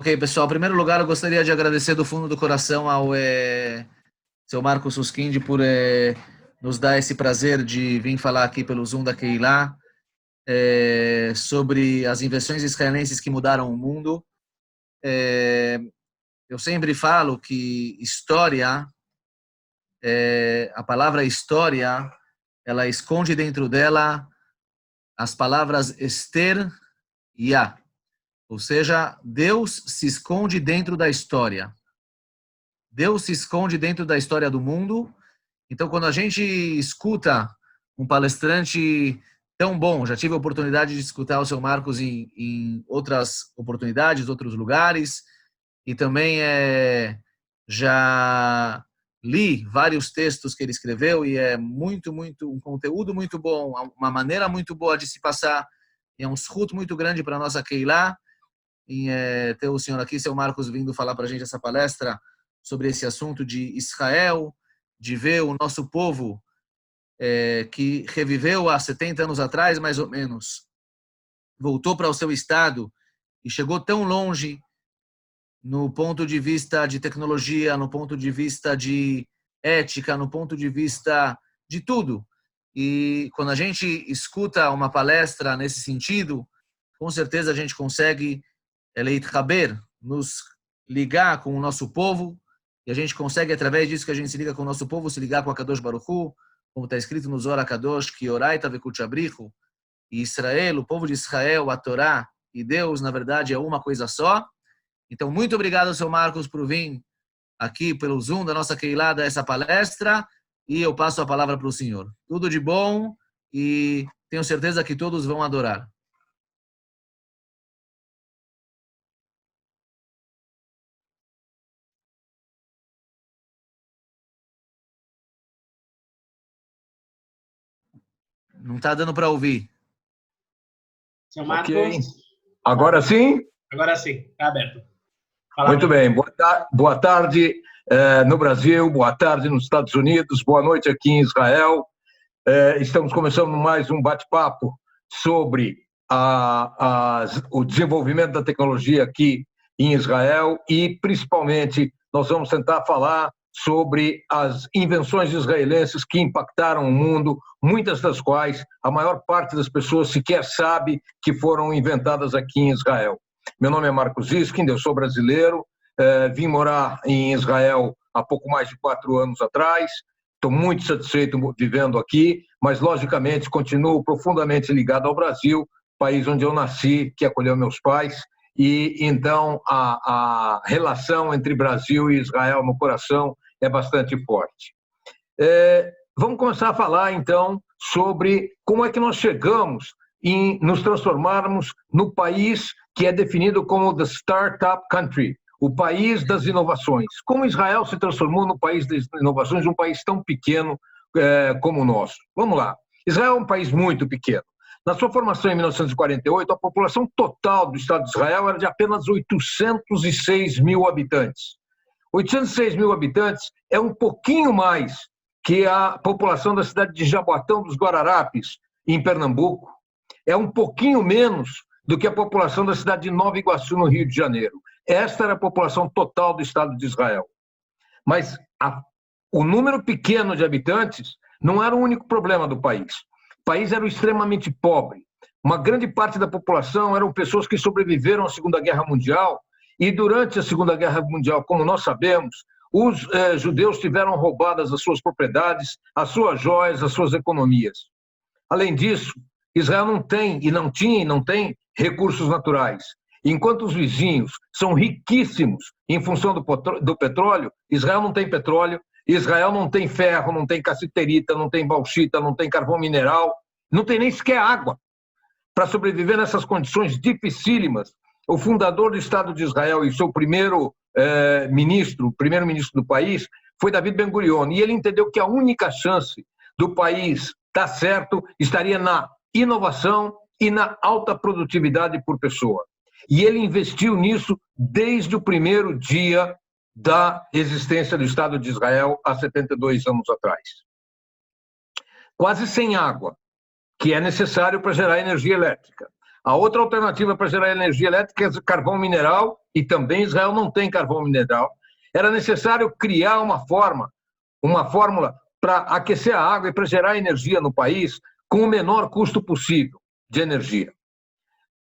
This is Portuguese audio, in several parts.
Ok, pessoal, em primeiro lugar, eu gostaria de agradecer do fundo do coração ao seu Marcos Suskind por nos dar esse prazer de vir falar aqui pelo Zoom da Keilah sobre as invenções israelenses que mudaram o mundo. Eu sempre falo que história, a palavra história, ela esconde dentro dela as palavras Esther e Yah. Ou seja, Deus se esconde dentro da história. Deus se esconde dentro da história do mundo. Então, quando a gente escuta um palestrante tão bom, já tive a oportunidade de escutar o seu Marcos em outras oportunidades, outros lugares, e também já li vários textos que ele escreveu, e é um conteúdo muito bom, uma maneira muito boa de se passar, e é um zchut muito grande para a nossa Keilah, em ter o senhor aqui, seu Marcos, vindo falar para a gente essa palestra sobre esse assunto de Israel, de ver o nosso povo que reviveu há 70 anos atrás, mais ou menos, voltou para o seu estado e chegou tão longe no ponto de vista de tecnologia, no ponto de vista de ética, no ponto de vista de tudo. E quando a gente escuta uma palestra nesse sentido, com certeza a gente consegue nos ligar com o nosso povo, e a gente consegue, através disso que a gente se liga com o nosso povo, se ligar com a Kadosh Baruch Hu, como está escrito no Zohar Kadosh, que Oraita vekut shabrichu, e Israel, o povo de Israel, a Torá e Deus, na verdade, é uma coisa só. Então, muito obrigado, seu Marcos, por vir aqui pelo Zoom da nossa Keilah dar essa palestra, e eu passo a palavra para o senhor. Tudo de bom, e tenho certeza que todos vão adorar. Não está dando para ouvir. Seu Marcos. Ok. Agora sim? Agora sim, está aberto. Fala. Muito bem. Boa tarde no Brasil, boa tarde nos Estados Unidos, boa noite aqui em Israel. Estamos começando mais um bate-papo sobre o desenvolvimento da tecnologia aqui em Israel e, principalmente, nós vamos tentar falar sobre as invenções israelenses que impactaram o mundo, muitas das quais a maior parte das pessoas sequer sabe que foram inventadas aqui em Israel. Meu nome é Marcos Suskind, eu sou brasileiro, vim morar em Israel há pouco mais de 4 anos atrás, estou muito satisfeito vivendo aqui, mas, logicamente, continuo profundamente ligado ao Brasil, país onde eu nasci, que acolheu meus pais, e então a relação entre Brasil e Israel no coração é bastante forte. Vamos começar a falar, então, sobre como é que nós chegamos em nos transformarmos no país que é definido como the Startup Country, o país das inovações. Como Israel se transformou no país das inovações, um país tão pequeno como o nosso? Vamos lá. Israel é um país muito pequeno. Na sua formação em 1948, a população total do Estado de Israel era de apenas 806 mil habitantes. 806 mil habitantes é um pouquinho mais que a população da cidade de Jaboatão dos Guararapes, em Pernambuco. É um pouquinho menos do que a população da cidade de Nova Iguaçu, no Rio de Janeiro. Esta era a população total do Estado de Israel. Mas o número pequeno de habitantes não era o único problema do país. O país era extremamente pobre. Uma grande parte da população eram pessoas que sobreviveram à Segunda Guerra Mundial, e durante a Segunda Guerra Mundial, como nós sabemos, os judeus tiveram roubadas as suas propriedades, as suas joias, as suas economias. Além disso, Israel não tem, e não tinha e não tem, recursos naturais. Enquanto os vizinhos são riquíssimos em função do petróleo, Israel não tem petróleo, Israel não tem ferro, não tem cassiterita, não tem bauxita, não tem carvão mineral, não tem nem sequer água. Para sobreviver nessas condições dificílimas, o fundador do Estado de Israel e seu primeiro-ministro do país, foi David Ben-Gurion. E ele entendeu que a única chance do país dar certo estaria na inovação e na alta produtividade por pessoa. E ele investiu nisso desde o primeiro dia da existência do Estado de Israel, há 72 anos atrás. Quase sem água, que é necessário para gerar energia elétrica. A outra alternativa para gerar energia elétrica é carvão mineral, e também Israel não tem carvão mineral. Era necessário criar uma fórmula para aquecer a água e para gerar energia no país com o menor custo possível de energia.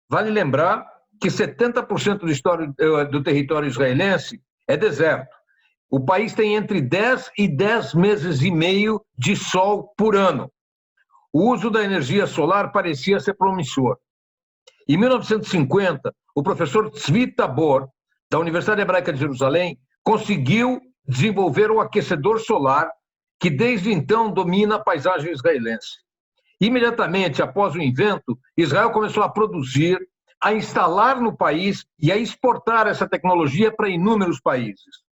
Vale lembrar que 70% do território israelense é deserto. O país tem entre 10 e 10 meses e meio de sol por ano. O uso da energia solar parecia ser promissor. Em 1950, o professor Tzvi Tabor, da Universidade Hebraica de Jerusalém, conseguiu desenvolver o aquecedor solar, que desde então domina a paisagem israelense. Imediatamente após o invento, Israel começou a produzir, a instalar no país e a exportar essa tecnologia para inúmeros países.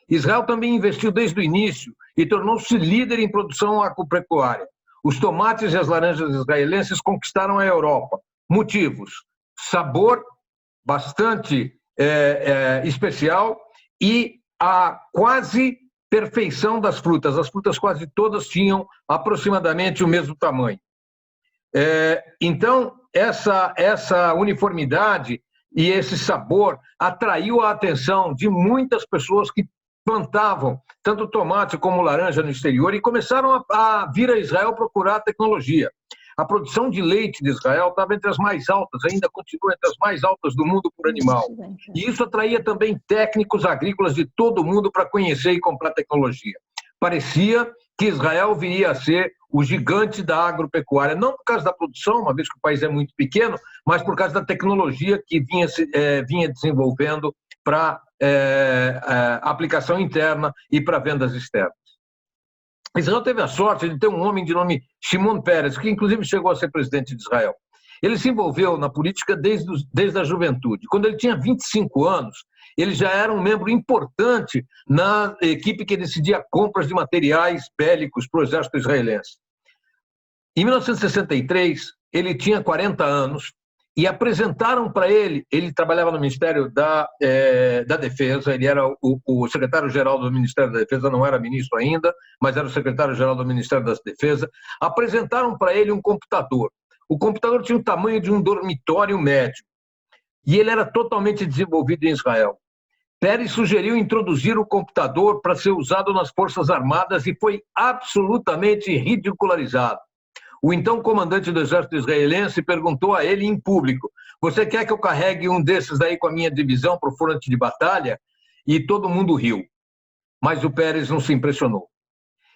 Israel também investiu desde o início e tornou-se líder em produção agropecuária. Os tomates e as laranjas israelenses conquistaram a Europa. Motivos: sabor bastante especial e a quase perfeição das frutas. As frutas quase todas tinham aproximadamente o mesmo tamanho. Então, essa uniformidade e esse sabor atraiu a atenção de muitas pessoas que plantavam tanto tomate como laranja no exterior e começaram a vir a Israel procurar tecnologia. A produção de leite de Israel estava entre as mais altas, ainda continua entre as mais altas do mundo por animal. E isso atraía também técnicos agrícolas de todo o mundo para conhecer e comprar tecnologia. Parecia que Israel viria a ser o gigante da agropecuária, não por causa da produção, uma vez que o país é muito pequeno, mas por causa da tecnologia que vinha desenvolvendo para aplicação interna e para vendas externas. Israel teve a sorte de ter um homem de nome Shimon Peres, que inclusive chegou a ser presidente de Israel. Ele se envolveu na política desde a juventude. Quando ele tinha 25 anos, ele já era um membro importante na equipe que decidia compras de materiais bélicos para o exército israelense. Em 1963, ele tinha 40 anos, e apresentaram para ele trabalhava no Ministério da Defesa, ele era o secretário-geral do Ministério da Defesa, não era ministro ainda, mas era o secretário-geral do Ministério da Defesa. Apresentaram para ele um computador. O computador tinha o tamanho de um dormitório médio, e ele era totalmente desenvolvido em Israel. Peres sugeriu introduzir o computador para ser usado nas Forças Armadas e foi absolutamente ridicularizado. O então comandante do exército israelense perguntou a ele em público: "Você quer que eu carregue um desses daí com a minha divisão para o fronte de batalha?" E todo mundo riu. Mas o Peres não se impressionou.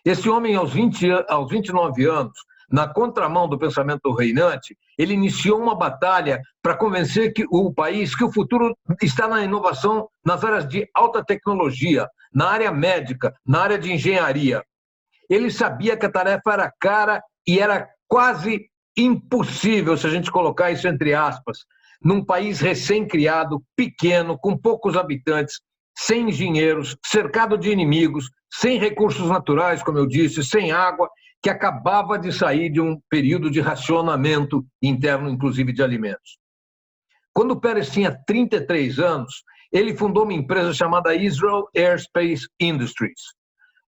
Esse homem, aos 29 anos, na contramão do pensamento reinante, ele iniciou uma batalha para convencer o país que o futuro está na inovação nas áreas de alta tecnologia, na área médica, na área de engenharia. Ele sabia que a tarefa era cara e era quase impossível, se a gente colocar isso entre aspas, num país recém-criado, pequeno, com poucos habitantes, sem engenheiros, cercado de inimigos, sem recursos naturais, como eu disse, sem água, que acabava de sair de um período de racionamento interno, inclusive de alimentos. Quando Peres tinha 33 anos, ele fundou uma empresa chamada Israel Aerospace Industries,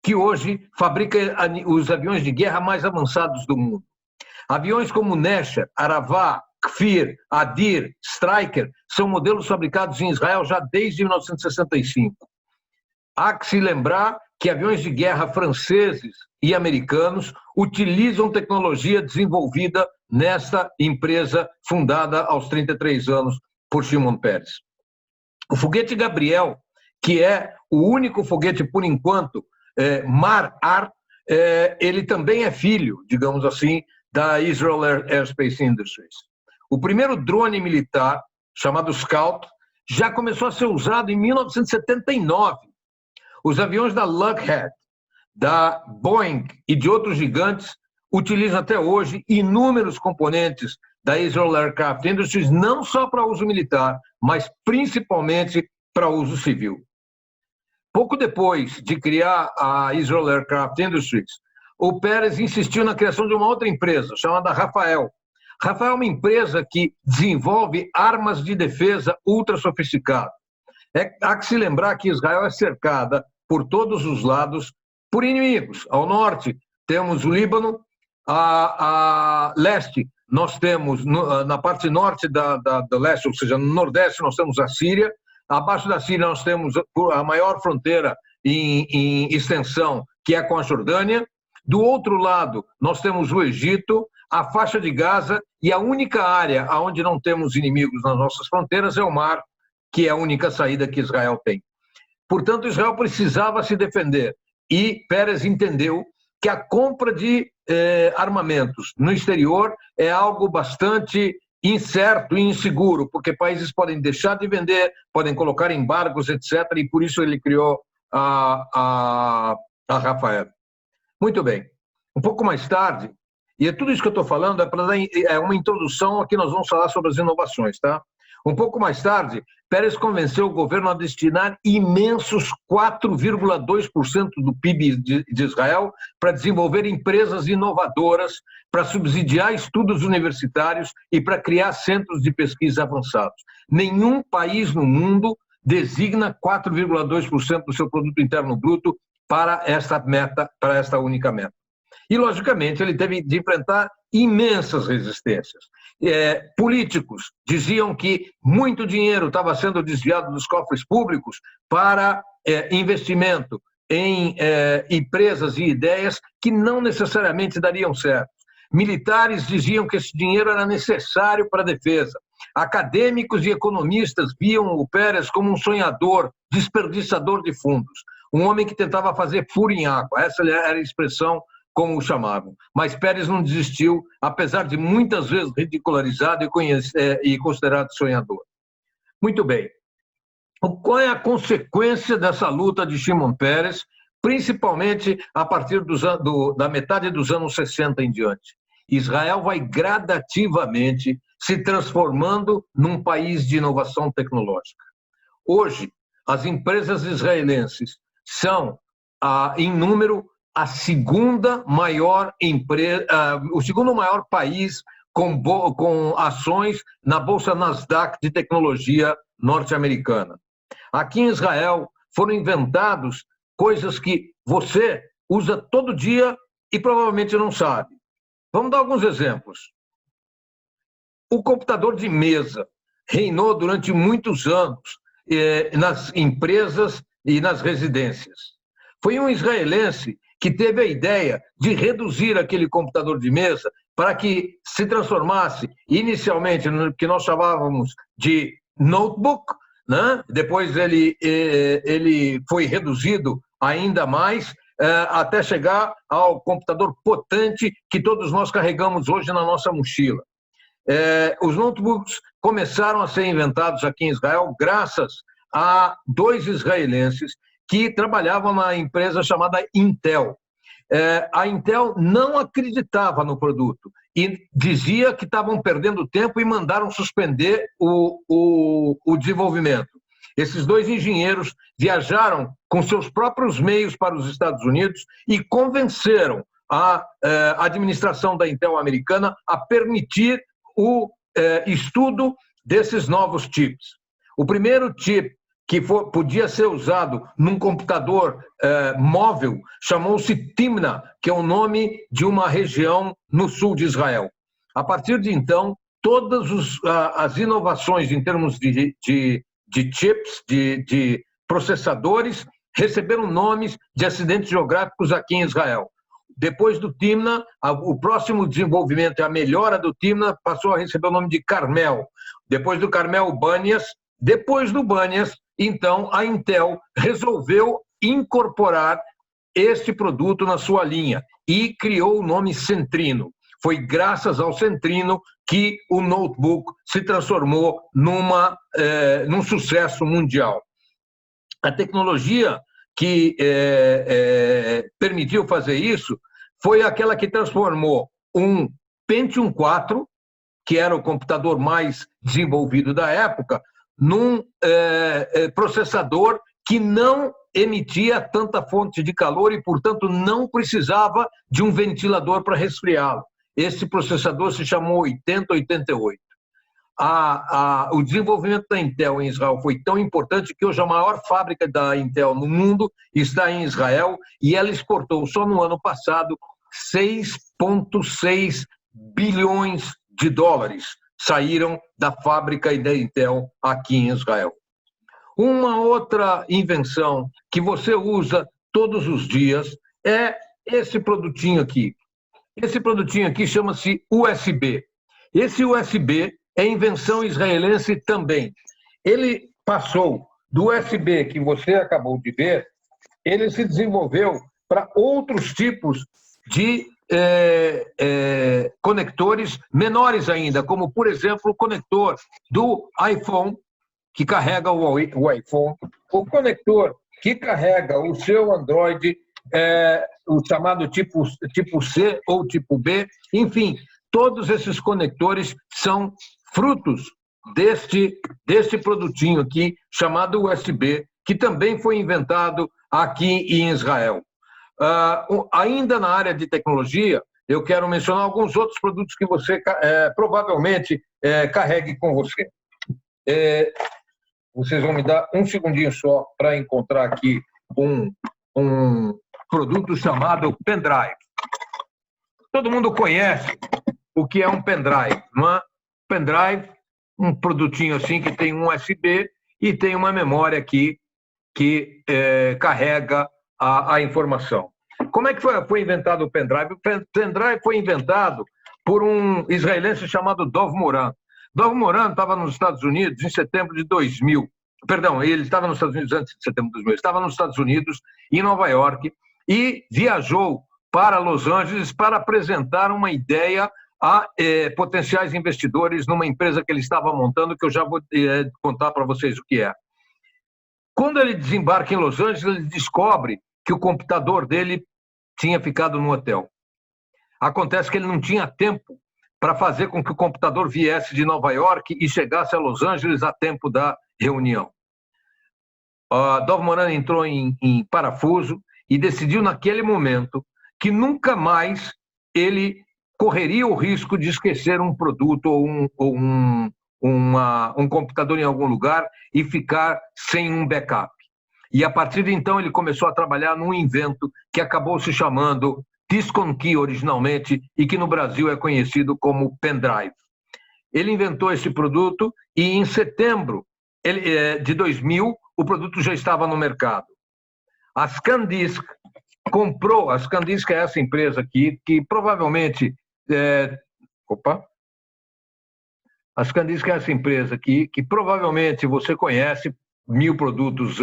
que hoje fabrica os aviões de guerra mais avançados do mundo. Aviões como Nesher, Aravá, Kfir, Adir, Stryker são modelos fabricados em Israel já desde 1965. Há que se lembrar que aviões de guerra franceses e americanos utilizam tecnologia desenvolvida nesta empresa fundada aos 33 anos por Shimon Peres. O foguete Gabriel, que é o único foguete, por enquanto, mar-ar, ele também é filho, digamos assim, da Israel Aerospace Industries. O primeiro drone militar, chamado Scout, já começou a ser usado em 1979. Os aviões da Lockheed, da Boeing e de outros gigantes utilizam até hoje inúmeros componentes da Israel Aircraft Industries, não só para uso militar, mas principalmente para uso civil. Pouco depois de criar a Israel Aircraft Industries, o Peres insistiu na criação de uma outra empresa, chamada Rafael. Rafael é uma empresa que desenvolve armas de defesa ultra sofisticadas. Há que se lembrar que Israel é cercada por todos os lados por inimigos. Ao norte temos o Líbano, a leste nós temos, na parte norte do leste, ou seja, no nordeste, nós temos a Síria. Abaixo da Síria, nós temos a maior fronteira em extensão, que é com a Jordânia. Do outro lado, nós temos o Egito, a faixa de Gaza, e a única área onde não temos inimigos nas nossas fronteiras é o mar, que é a única saída que Israel tem. Portanto, Israel precisava se defender. E Peres entendeu que a compra de armamentos no exterior é algo bastante incerto e inseguro, porque países podem deixar de vender, podem colocar embargos, etc., e por isso ele criou a Rafael. Muito bem. Um pouco mais tarde, e tudo isso que eu estou falando é uma introdução a que nós vamos falar sobre as inovações, tá? Um pouco mais tarde, Peres convenceu o governo a destinar imensos 4,2% do PIB de Israel para desenvolver empresas inovadoras, para subsidiar estudos universitários e para criar centros de pesquisa avançados. Nenhum país no mundo designa 4,2% do seu produto interno bruto para esta meta, para esta única meta. E, logicamente, ele teve de enfrentar imensas resistências. Políticos diziam que muito dinheiro estava sendo desviado dos cofres públicos para investimento em empresas e ideias que não necessariamente dariam certo. Militares diziam que esse dinheiro era necessário para a defesa. Acadêmicos e economistas viam o Peres como um sonhador, desperdiçador de fundos, um homem que tentava fazer furo em água. Essa era a expressão como o chamavam. Mas Peres não desistiu, apesar de muitas vezes ridicularizado e considerado sonhador. Muito bem. Qual é a consequência dessa luta de Shimon Peres, principalmente a partir da metade dos anos 60 em diante? Israel vai gradativamente se transformando num país de inovação tecnológica. Hoje, as empresas israelenses são, em número, o segundo maior país com ações na Bolsa Nasdaq de tecnologia norte-americana. Aqui em Israel foram inventados coisas que você usa todo dia e provavelmente não sabe. Vamos dar alguns exemplos. O computador de mesa reinou durante muitos anos nas empresas e nas residências. Foi um israelense que teve a ideia de reduzir aquele computador de mesa para que se transformasse inicialmente no que nós chamávamos de notebook, né? Depois ele foi reduzido ainda mais até chegar ao computador potente que todos nós carregamos hoje na nossa mochila. Os notebooks começaram a ser inventados aqui em Israel graças a dois israelenses que trabalhavam na empresa chamada Intel. A Intel não acreditava no produto e dizia que estavam perdendo tempo e mandaram suspender o desenvolvimento. Esses dois engenheiros viajaram com seus próprios meios para os Estados Unidos e convenceram a administração da Intel americana a permitir o estudo desses novos chips. O primeiro chip que podia ser usado num computador móvel, chamou-se Timna, que é o nome de uma região no sul de Israel. A partir de então, todas as inovações em termos de chips, de processadores, receberam nomes de acidentes geográficos aqui em Israel. Depois do Timna, o próximo desenvolvimento, a melhora do Timna, passou a receber o nome de Carmel. Depois do Carmel, Banias. Depois do Banias, então, a Intel resolveu incorporar este produto na sua linha e criou o nome Centrino. Foi graças ao Centrino que o notebook se transformou num sucesso mundial. A tecnologia que permitiu fazer isso foi aquela que transformou um Pentium 4, que era o computador mais desenvolvido da época, num processador que não emitia tanta fonte de calor e, portanto, não precisava de um ventilador para resfriá-lo. Esse processador se chamou 8088. O desenvolvimento da Intel em Israel foi tão importante que hoje a maior fábrica da Intel no mundo está em Israel e ela exportou só no ano passado 6,6 bilhões de dólares saíram da fábrica da Intel aqui em Israel. Uma outra invenção que você usa todos os dias é esse produtinho aqui. Esse produtinho aqui chama-se USB. Esse USB é invenção israelense também. Ele passou do USB que você acabou de ver, ele se desenvolveu para outros tipos de conectores menores ainda, como, por exemplo, o conector do iPhone, que carrega o iPhone, o conector que carrega o seu Android, o chamado tipo C ou tipo B, enfim, todos esses conectores são frutos deste produtinho aqui, chamado USB, que também foi inventado aqui em Israel. Ainda na área de tecnologia, eu quero mencionar alguns outros produtos que você provavelmente carregue com você. Vocês vão me dar um segundinho só para encontrar aqui um produto chamado pendrive. Todo mundo conhece o que é um pendrive, não é? Pendrive, um produtinho assim que tem um USB e tem uma memória aqui que carrega a informação. Como é que foi inventado o pendrive? O pendrive foi inventado por um israelense chamado Dov Moran. Dov Moran estava nos Estados Unidos em setembro de 2000. Perdão, ele estava nos Estados Unidos antes de setembro de 2000. Estava nos Estados Unidos, em Nova York, e viajou para Los Angeles para apresentar uma ideia a potenciais investidores numa empresa que ele estava montando, que eu já vou contar para vocês o que é. Quando ele desembarca em Los Angeles, ele descobre que o computador dele tinha ficado no hotel. Acontece que ele não tinha tempo para fazer com que o computador viesse de Nova York e chegasse a Los Angeles a tempo da reunião. Dov Moran entrou em parafuso e decidiu naquele momento que nunca mais ele correria o risco de esquecer um produto ou um computador em algum lugar e ficar sem um backup. E a partir de então ele começou a trabalhar num invento que acabou se chamando Disk on Key originalmente e que no Brasil é conhecido como pendrive. Ele inventou esse produto e em setembro de 2000 o produto já estava no mercado. A ScanDisk comprou, a ScanDisk é essa empresa aqui que provavelmente a ScanDisk é essa empresa aqui que provavelmente você conhece, 1000 produtos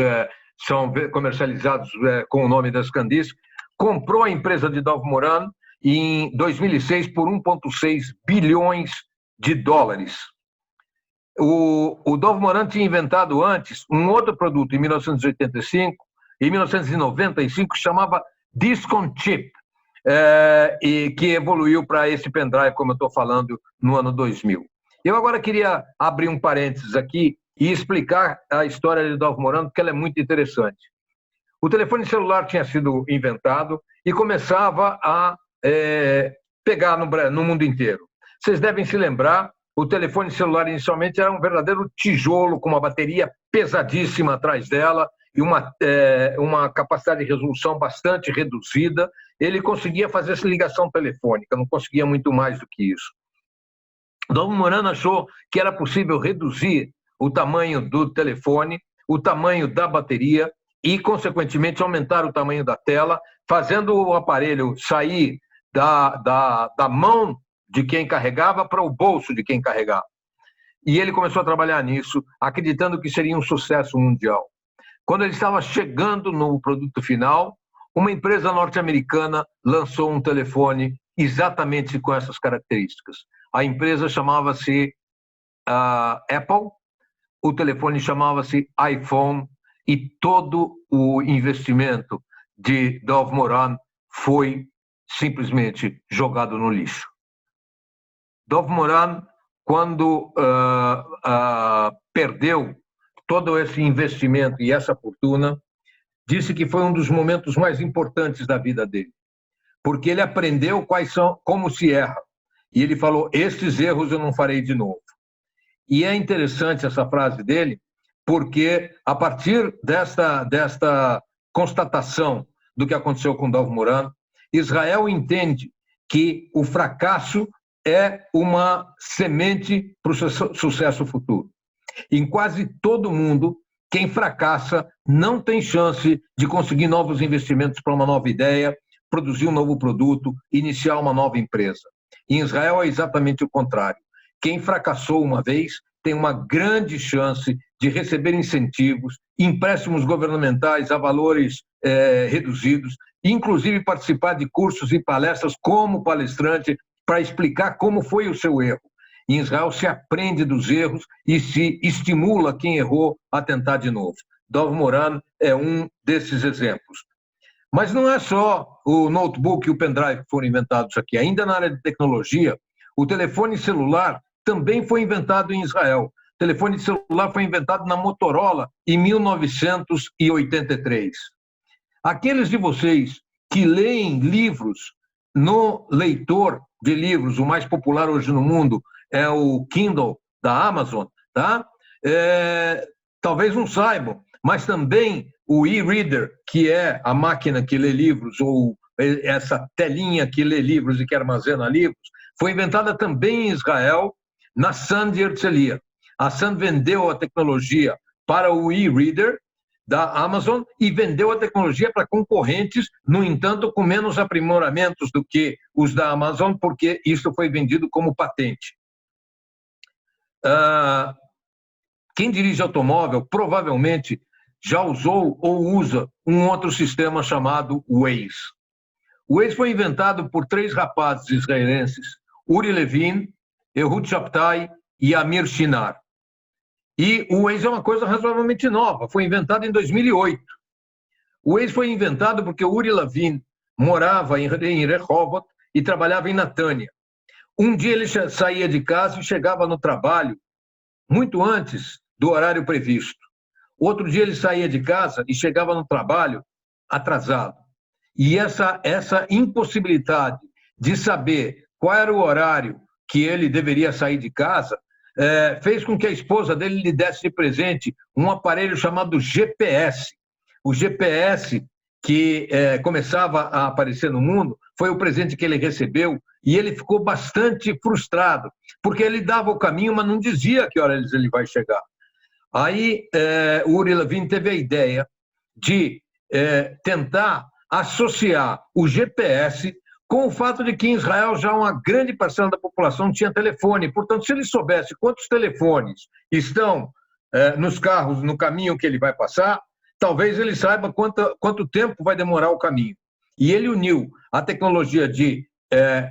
são comercializados com o nome da ScanDisk, comprou a empresa de Dov Moran em 2006 por 1,6 bilhões de dólares. O Dov Moran tinha inventado antes um outro produto em 1985, em 1995 chamava Disk on Chip, e que evoluiu para esse pendrive, como eu estou falando, no ano 2000. Eu agora queria abrir um parênteses aqui e explicar a história de Dov Moran, porque ela é muito interessante. O telefone celular tinha sido inventado e começava a pegar no mundo inteiro. Vocês devem se lembrar, o telefone celular inicialmente era um verdadeiro tijolo com uma bateria pesadíssima atrás dela e uma capacidade de resolução bastante reduzida. Ele conseguia fazer essa ligação telefônica, não conseguia muito mais do que isso. Dov Moran achou que era possível reduzir o tamanho do telefone, o tamanho da bateria e, consequentemente, aumentar o tamanho da tela, fazendo o aparelho sair da mão de quem carregava para o bolso de quem carregava. E ele começou a trabalhar nisso, acreditando que seria um sucesso mundial. Quando ele estava chegando no produto final, uma empresa norte-americana lançou um telefone exatamente com essas características. A empresa chamava-se Apple, o telefone chamava-se iPhone, e todo o investimento de Dov Moran foi simplesmente jogado no lixo. Dov Moran, quando perdeu todo esse investimento e essa fortuna, disse que foi um dos momentos mais importantes da vida dele, porque ele aprendeu como se erra. E ele falou, estes erros eu não farei de novo. E é interessante essa frase dele, porque a partir desta constatação do que aconteceu com Dov Moran, Israel entende que o fracasso é uma semente para o sucesso futuro. Em quase todo mundo, quem fracassa não tem chance de conseguir novos investimentos para uma nova ideia, produzir um novo produto, iniciar uma nova empresa. Em Israel é exatamente o contrário. Quem fracassou uma vez tem uma grande chance de receber incentivos, empréstimos governamentais a valores reduzidos, inclusive participar de cursos e palestras como palestrante para explicar como foi o seu erro. Em Israel se aprende dos erros e se estimula quem errou a tentar de novo. Dov Moran é um desses exemplos. Mas não é só o notebook e o pendrive que foram inventados aqui. Ainda na área de tecnologia, o telefone celular também foi inventado em Israel. O telefone celular foi inventado na Motorola em 1983. Aqueles de vocês que leem livros no leitor de livros, o mais popular hoje no mundo é o Kindle da Amazon, tá? Talvez não saibam, mas também o e-reader, que é a máquina que lê livros, ou essa telinha que lê livros e que armazena livros, foi inventada também em Israel, na Sun de Herzliya. A Sun vendeu a tecnologia para o e-reader da Amazon e vendeu a tecnologia para concorrentes, no entanto, com menos aprimoramentos do que os da Amazon, porque isso foi vendido como patente. Quem dirige automóvel provavelmente já usou ou usa um outro sistema chamado Waze. O Waze foi inventado por 3 rapazes israelenses, Uri Levin, Ehud Shabtai e Amir Shinar. E o Waze é uma coisa razoavelmente nova, foi inventado em 2008. O Waze foi inventado porque o Uri Levin morava em Rehovot e trabalhava em Natânia. Um dia ele saía de casa e chegava no trabalho muito antes do horário previsto. Outro dia ele saía de casa e chegava no trabalho atrasado. E essa impossibilidade de saber qual era o horário que ele deveria sair de casa fez com que a esposa dele lhe desse de presente um aparelho chamado GPS. O GPS, que começava a aparecer no mundo, foi o presente que ele recebeu e ele ficou bastante frustrado, porque ele dava o caminho, mas não dizia a que horas ele vai chegar. Aí o Uri Levin teve a ideia de tentar associar o GPS com o fato de que em Israel já uma grande parcela da população tinha telefone. Portanto, se ele soubesse quantos telefones estão nos carros, no caminho que ele vai passar, talvez ele saiba quanto tempo vai demorar o caminho. E ele uniu a tecnologia de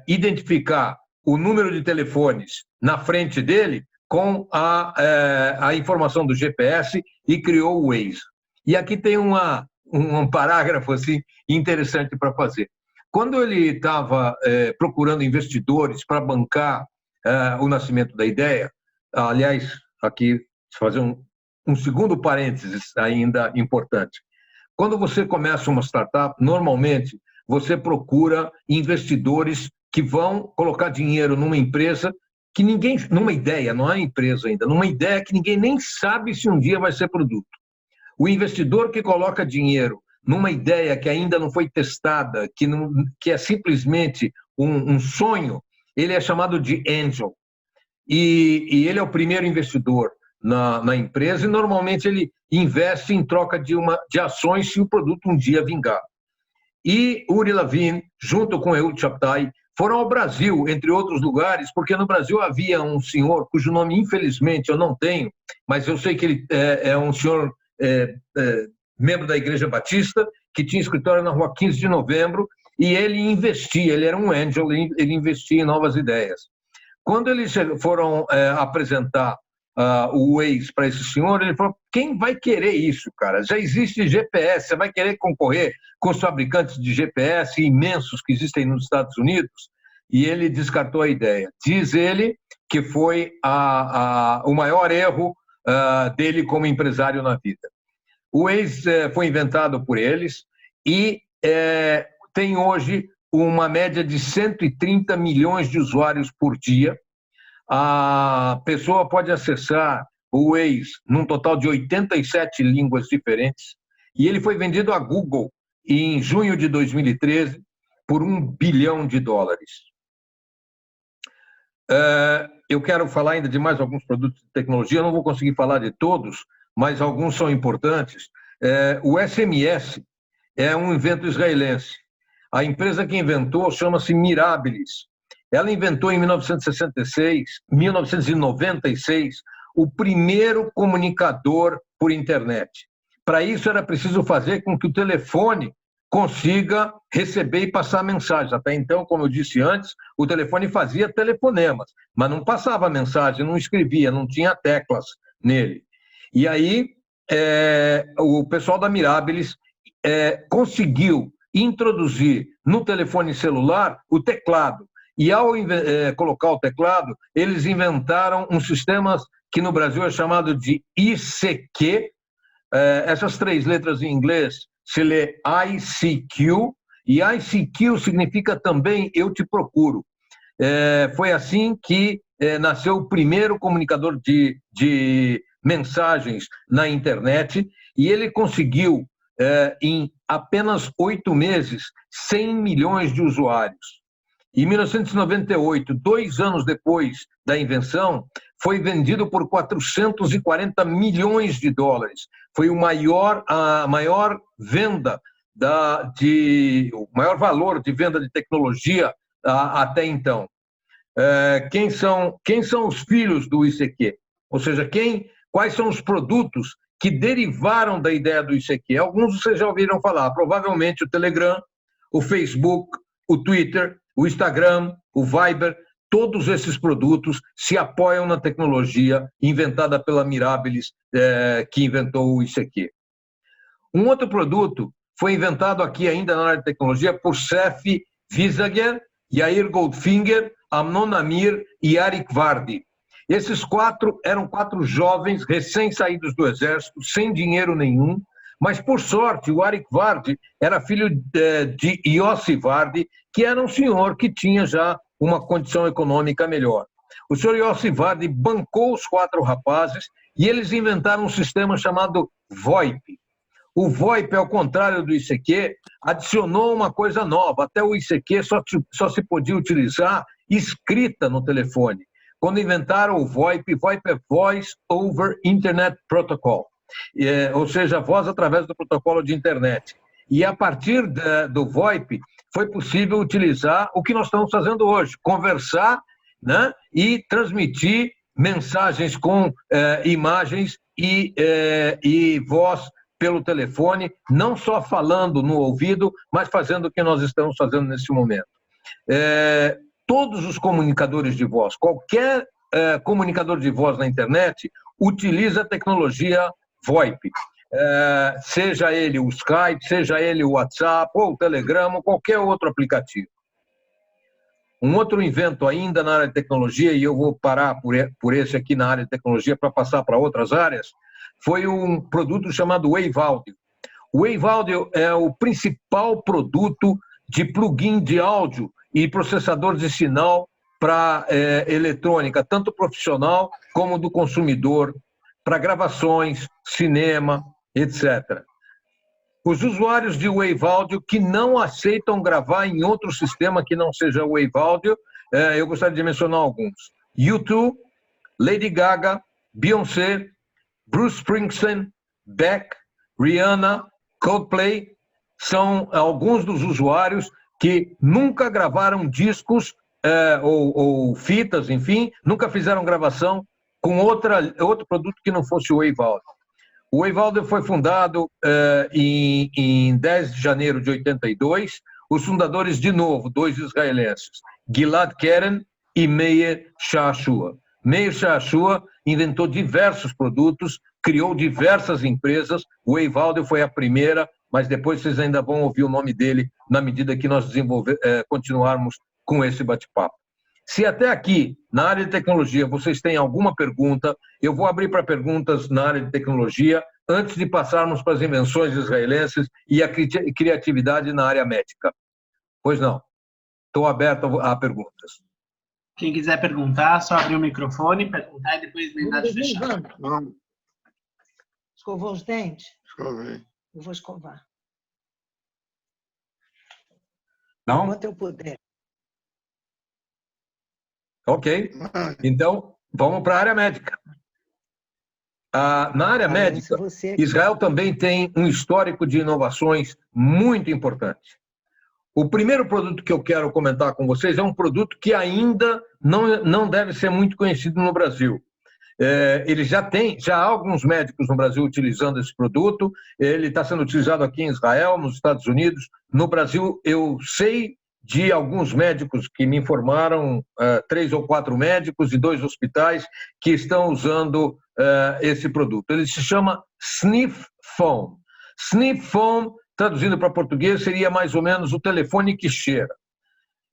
identificar o número de telefones na frente dele com a informação do GPS e criou o Waze. E aqui tem um parágrafo assim, interessante para fazer. Quando ele estava procurando investidores para bancar o nascimento da ideia, aliás, aqui fazer um segundo parênteses ainda importante. Quando você começa uma startup, normalmente você procura investidores que vão colocar dinheiro numa empresa que ninguém, numa ideia, não é empresa ainda, numa ideia que ninguém nem sabe se um dia vai ser produto. O investidor que coloca dinheiro numa ideia que ainda não foi testada, que é simplesmente um sonho, ele é chamado de angel. E ele é o primeiro investidor na empresa e normalmente ele investe em troca de ações se o produto um dia vingar. E Uri Levin, junto com Ehud Shabtai, foram ao Brasil, entre outros lugares, porque no Brasil havia um senhor, cujo nome, infelizmente, eu não tenho, mas eu sei que ele é um senhor membro da Igreja Batista, que tinha escritório na Rua 15 de Novembro, e ele investia, ele era um angel, ele investia em novas ideias. Quando eles foram apresentar o Waze para esse senhor, ele falou, quem vai querer isso, cara? Já existe GPS, você vai querer concorrer com os fabricantes de GPS imensos que existem nos Estados Unidos? E ele descartou a ideia. Diz ele que foi o maior erro dele como empresário na vida. O Waze foi inventado por eles e tem hoje uma média de 130 milhões de usuários por dia. A pessoa pode acessar o Waze num total de 87 línguas diferentes e ele foi vendido à Google em junho de 2013 por $1 bilhão. Eu quero falar ainda de mais alguns produtos de tecnologia, eu não vou conseguir falar de todos, mas alguns são importantes. O SMS é um invento israelense. A empresa que inventou chama-se Mirabilis. Ela inventou em 1996, o primeiro comunicador por internet. Para isso era preciso fazer com que o telefone consiga receber e passar mensagens. Até então, como eu disse antes, o telefone fazia telefonemas, mas não passava mensagem, não escrevia, não tinha teclas nele. E aí, o pessoal da Mirabilis conseguiu introduzir no telefone celular o teclado. E ao colocar o teclado, eles inventaram um sistema que no Brasil é chamado de ICQ. Essas 3 letras em inglês se lê ICQ, e ICQ significa também eu te procuro. Foi assim que nasceu o primeiro comunicador de mensagens na internet, e ele conseguiu, em apenas 8 meses, 100 milhões de usuários. Em 1998, 2 anos depois da invenção, foi vendido por 440 milhões de dólares. Foi a maior venda o maior valor de venda de tecnologia até então. Quem são os filhos do ICQ? Ou seja, quais são os produtos que derivaram da ideia do ICQ? Alguns vocês já ouviram falar, provavelmente o Telegram, o Facebook, o Twitter, o Instagram, o Viber. Todos esses produtos se apoiam na tecnologia inventada pela Mirabilis, que inventou o ICQ. Um outro produto foi inventado aqui ainda na área de tecnologia por Seffi Visager, Yair Goldfinger, Amnon Amir e Arik Vardi. Esses 4 eram 4 jovens recém-saídos do exército, sem dinheiro nenhum, mas, por sorte, o Arik Vardi era filho de Yossi Vardi, que era um senhor que tinha já uma condição econômica melhor. O senhor Yossi Vardi bancou os 4 rapazes e eles inventaram um sistema chamado VoIP. O VoIP, ao contrário do ICQ, adicionou uma coisa nova. Até o ICQ só se podia utilizar escrita no telefone. Quando inventaram o VoIP, VoIP é Voice over Internet Protocol, ou seja, voz através do protocolo de internet. E a partir do VoIP, foi possível utilizar o que nós estamos fazendo hoje, conversar, né, e transmitir mensagens com imagens e voz pelo telefone, não só falando no ouvido, mas fazendo o que nós estamos fazendo nesse momento. Todos os comunicadores de voz, qualquer comunicador de voz na internet, utiliza a tecnologia VoIP. Seja ele o Skype, seja ele o WhatsApp, ou o Telegram, ou qualquer outro aplicativo. Um outro invento ainda na área de tecnologia, e eu vou parar por esse aqui na área de tecnologia para passar para outras áreas, foi um produto chamado Wave Audio. O Wave Audio é o principal produto de plugin de áudio e processador de sinal para eletrônica, tanto profissional como do consumidor, para gravações, cinema, etc. Os usuários de Wave Audio que não aceitam gravar em outro sistema que não seja Wave Audio, eu gostaria de mencionar alguns. U2, Lady Gaga, Beyoncé, Bruce Springsteen, Beck, Rihanna, Coldplay, são alguns dos usuários que nunca gravaram discos ou fitas, enfim, nunca fizeram gravação com outro produto que não fosse o Wave Audio. O Wave Audio foi fundado em 10 de janeiro de 82, os fundadores, de novo, 2 israelenses, Gilad Keren e Meir Shahshua. Meir Shahshua inventou diversos produtos, criou diversas empresas, o Wave Audio foi a primeira, mas depois vocês ainda vão ouvir o nome dele na medida que nós continuarmos com esse bate-papo. Se até aqui, na área de tecnologia, vocês têm alguma pergunta, eu vou abrir para perguntas na área de tecnologia, antes de passarmos para as invenções israelenses e a criatividade na área médica. Pois não, estou aberto a perguntas. Quem quiser perguntar, só abrir o microfone, perguntar e depois mandar de fechar. Não, Escovou os dentes? escovei. Eu vou escovar. Não? Enquanto eu puder. Ok. Então, vamos para a área médica. Na área médica, Israel também tem um histórico de inovações muito importante. O primeiro produto que eu quero comentar com vocês é um produto que ainda não deve ser muito conhecido no Brasil. Ele já há alguns médicos no Brasil utilizando esse produto, ele está sendo utilizado aqui em Israel, nos Estados Unidos. No Brasil, eu sei de alguns médicos que me informaram, 3 ou 4 médicos e 2 hospitais que estão usando esse produto. Ele se chama Sniff Phone. Sniff Phone, traduzindo para português, seria mais ou menos o telefone que cheira.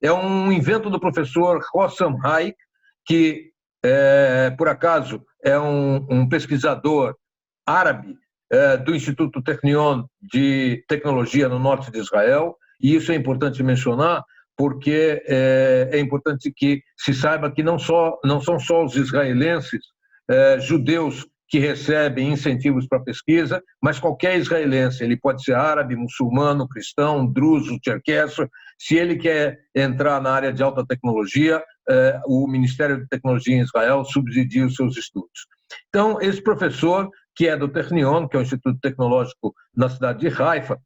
É um invento do professor Hossam Haik, que, por acaso, é um pesquisador árabe do Instituto Technion de Tecnologia no norte de Israel, e isso é importante mencionar, porque é importante que se saiba que não são só os israelenses, judeus, que recebem incentivos para pesquisa, mas qualquer israelense, ele pode ser árabe, muçulmano, cristão, druso, cherquesso, se ele quer entrar na área de alta tecnologia, o Ministério de Tecnologia em Israel subsidia os seus estudos. Então, esse professor, que é do Technion, que é o Instituto Tecnológico na cidade de Haifa,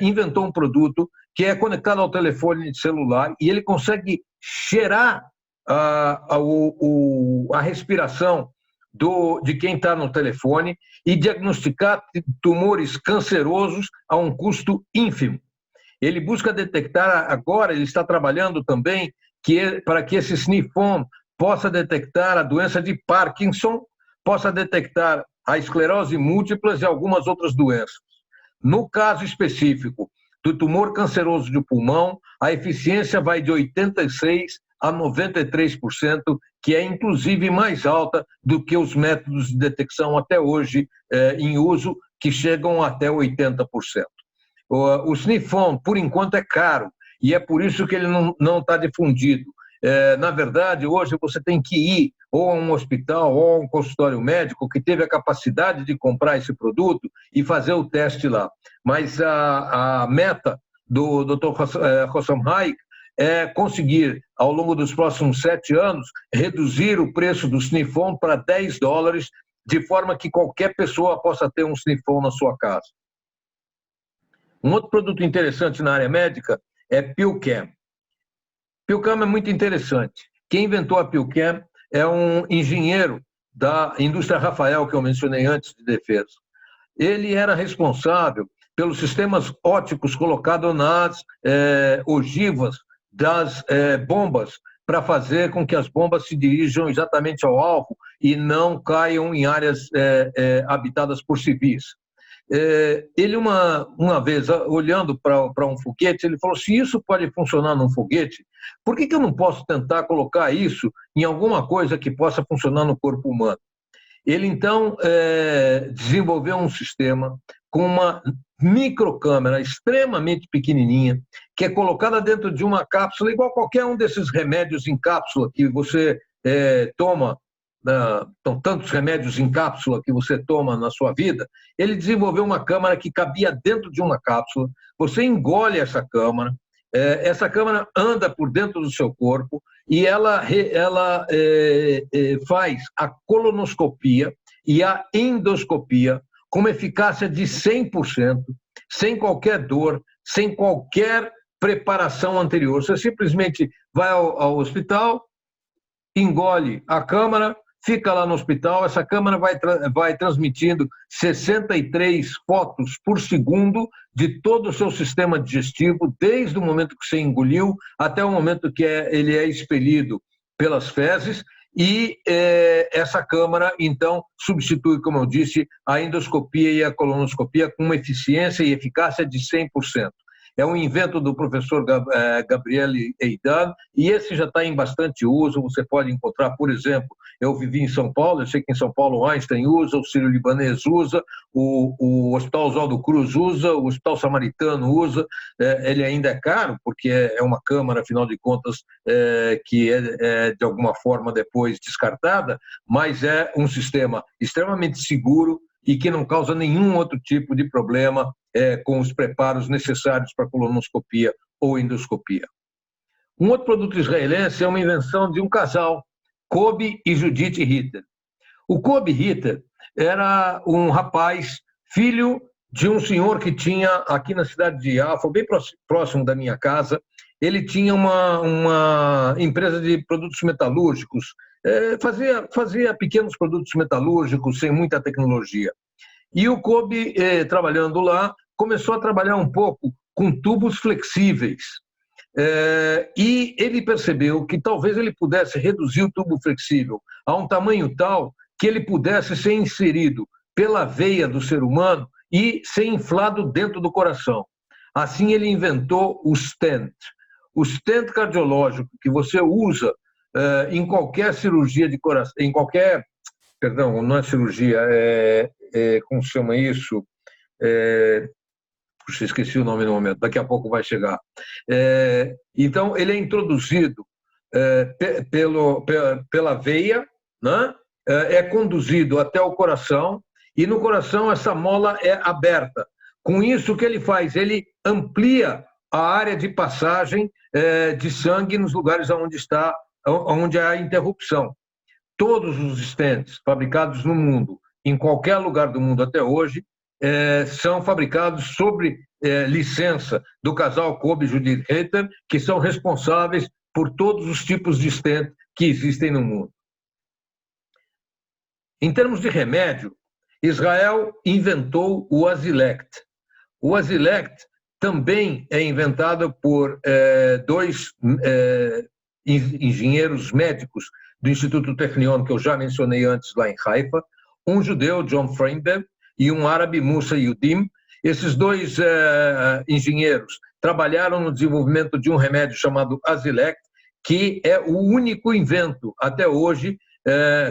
inventou um produto que é conectado ao telefone celular e ele consegue cheirar a respiração de quem está no telefone e diagnosticar tumores cancerosos a um custo ínfimo. Ele busca detectar, agora ele está trabalhando também para que esse Sniff Phone possa detectar a doença de Parkinson, possa detectar a esclerose múltipla e algumas outras doenças. No caso específico do tumor canceroso de pulmão, a eficiência vai de 86% a 93%, que é inclusive mais alta do que os métodos de detecção até hoje em uso, que chegam até 80%. O Sniff Phone, por enquanto, é caro, e é por isso que ele não está difundido. Na verdade, hoje você tem que ir ou a um hospital ou a um consultório médico que teve a capacidade de comprar esse produto e fazer o teste lá. Mas a meta do Dr. Hossam Haik é conseguir, ao longo dos próximos 7 anos, reduzir o preço do Sniff Phone para $10, de forma que qualquer pessoa possa ter um Sniff Phone na sua casa. Um outro produto interessante na área médica é PillCam. PillCam é muito interessante. Quem inventou a PillCam é um engenheiro da indústria Rafael, que eu mencionei antes, de defesa. Ele era responsável pelos sistemas ópticos colocados nas ogivas das bombas, para fazer com que as bombas se dirijam exatamente ao alvo e não caiam em áreas habitadas por civis. Ele, uma vez, olhando para um foguete, ele falou, se isso pode funcionar num foguete, por que eu não posso tentar colocar isso em alguma coisa que possa funcionar no corpo humano? Ele, então, desenvolveu um sistema com uma microcâmera extremamente pequenininha, que é colocada dentro de uma cápsula, igual qualquer um desses remédios em cápsula que você toma, então, tantos remédios em cápsula que você toma na sua vida. Ele desenvolveu uma câmera que cabia dentro de uma cápsula, você engole essa câmera anda por dentro do seu corpo e ela faz a colonoscopia e a endoscopia com uma eficácia de 100%, sem qualquer dor, sem qualquer preparação anterior. Você simplesmente vai ao hospital, engole a câmera, fica lá no hospital, essa câmera vai transmitindo 63 fotos por segundo de todo o seu sistema digestivo, desde o momento que você engoliu até o momento que ele é expelido pelas fezes, e essa câmera, então, substitui, como eu disse, a endoscopia e a colonoscopia com uma eficiência e eficácia de 100%. É um invento do professor Gabriel Eidan, e esse já está em bastante uso. Você pode encontrar, por exemplo, eu vivi em São Paulo, eu sei que em São Paulo o Einstein usa, o Sírio-Libanês usa, o Hospital Oswaldo Cruz usa, o Hospital Samaritano usa. Ele ainda é caro, porque é uma câmara, afinal de contas, que é de alguma forma depois descartada, mas é um sistema extremamente seguro e que não causa nenhum outro tipo de problema com os preparos necessários para colonoscopia ou endoscopia. Um outro produto israelense é uma invenção de um casal, Kobi e Judith Ritter. O Kobi Ritter era um rapaz, filho de um senhor que tinha, aqui na cidade de Jaffa, bem próximo da minha casa, ele tinha uma empresa de produtos metalúrgicos, fazia pequenos produtos metalúrgicos sem muita tecnologia. E o Kobi, trabalhando lá, começou a trabalhar um pouco com tubos flexíveis. E ele percebeu que talvez ele pudesse reduzir o tubo flexível a um tamanho tal que ele pudesse ser inserido pela veia do ser humano e ser inflado dentro do coração. Assim ele inventou o stent. O stent cardiológico que você usa em qualquer cirurgia de coração, em qualquer, perdão, não é cirurgia, como se chama isso? Puxa, esqueci o nome no momento, daqui a pouco vai chegar. Então, ele é introduzido pela veia, né? É conduzido até o coração, e no coração essa mola é aberta. Com isso, o que ele faz? Ele amplia a área de passagem de sangue nos lugares onde há interrupção. Todos os stents fabricados no mundo, em qualquer lugar do mundo até hoje, são fabricados sob licença do casal Kobi e Judith Ritter, que são responsáveis por todos os tipos de stent que existem no mundo. Em termos de remédio, Israel inventou o Azilect. O Azilect também é inventado por dois engenheiros médicos do Instituto Technion, que eu já mencionei antes lá em Haifa, um judeu, John Feinberg, e um árabe, Musa Yudim. Esses dois engenheiros trabalharam no desenvolvimento de um remédio chamado Azilect, que é o único invento até hoje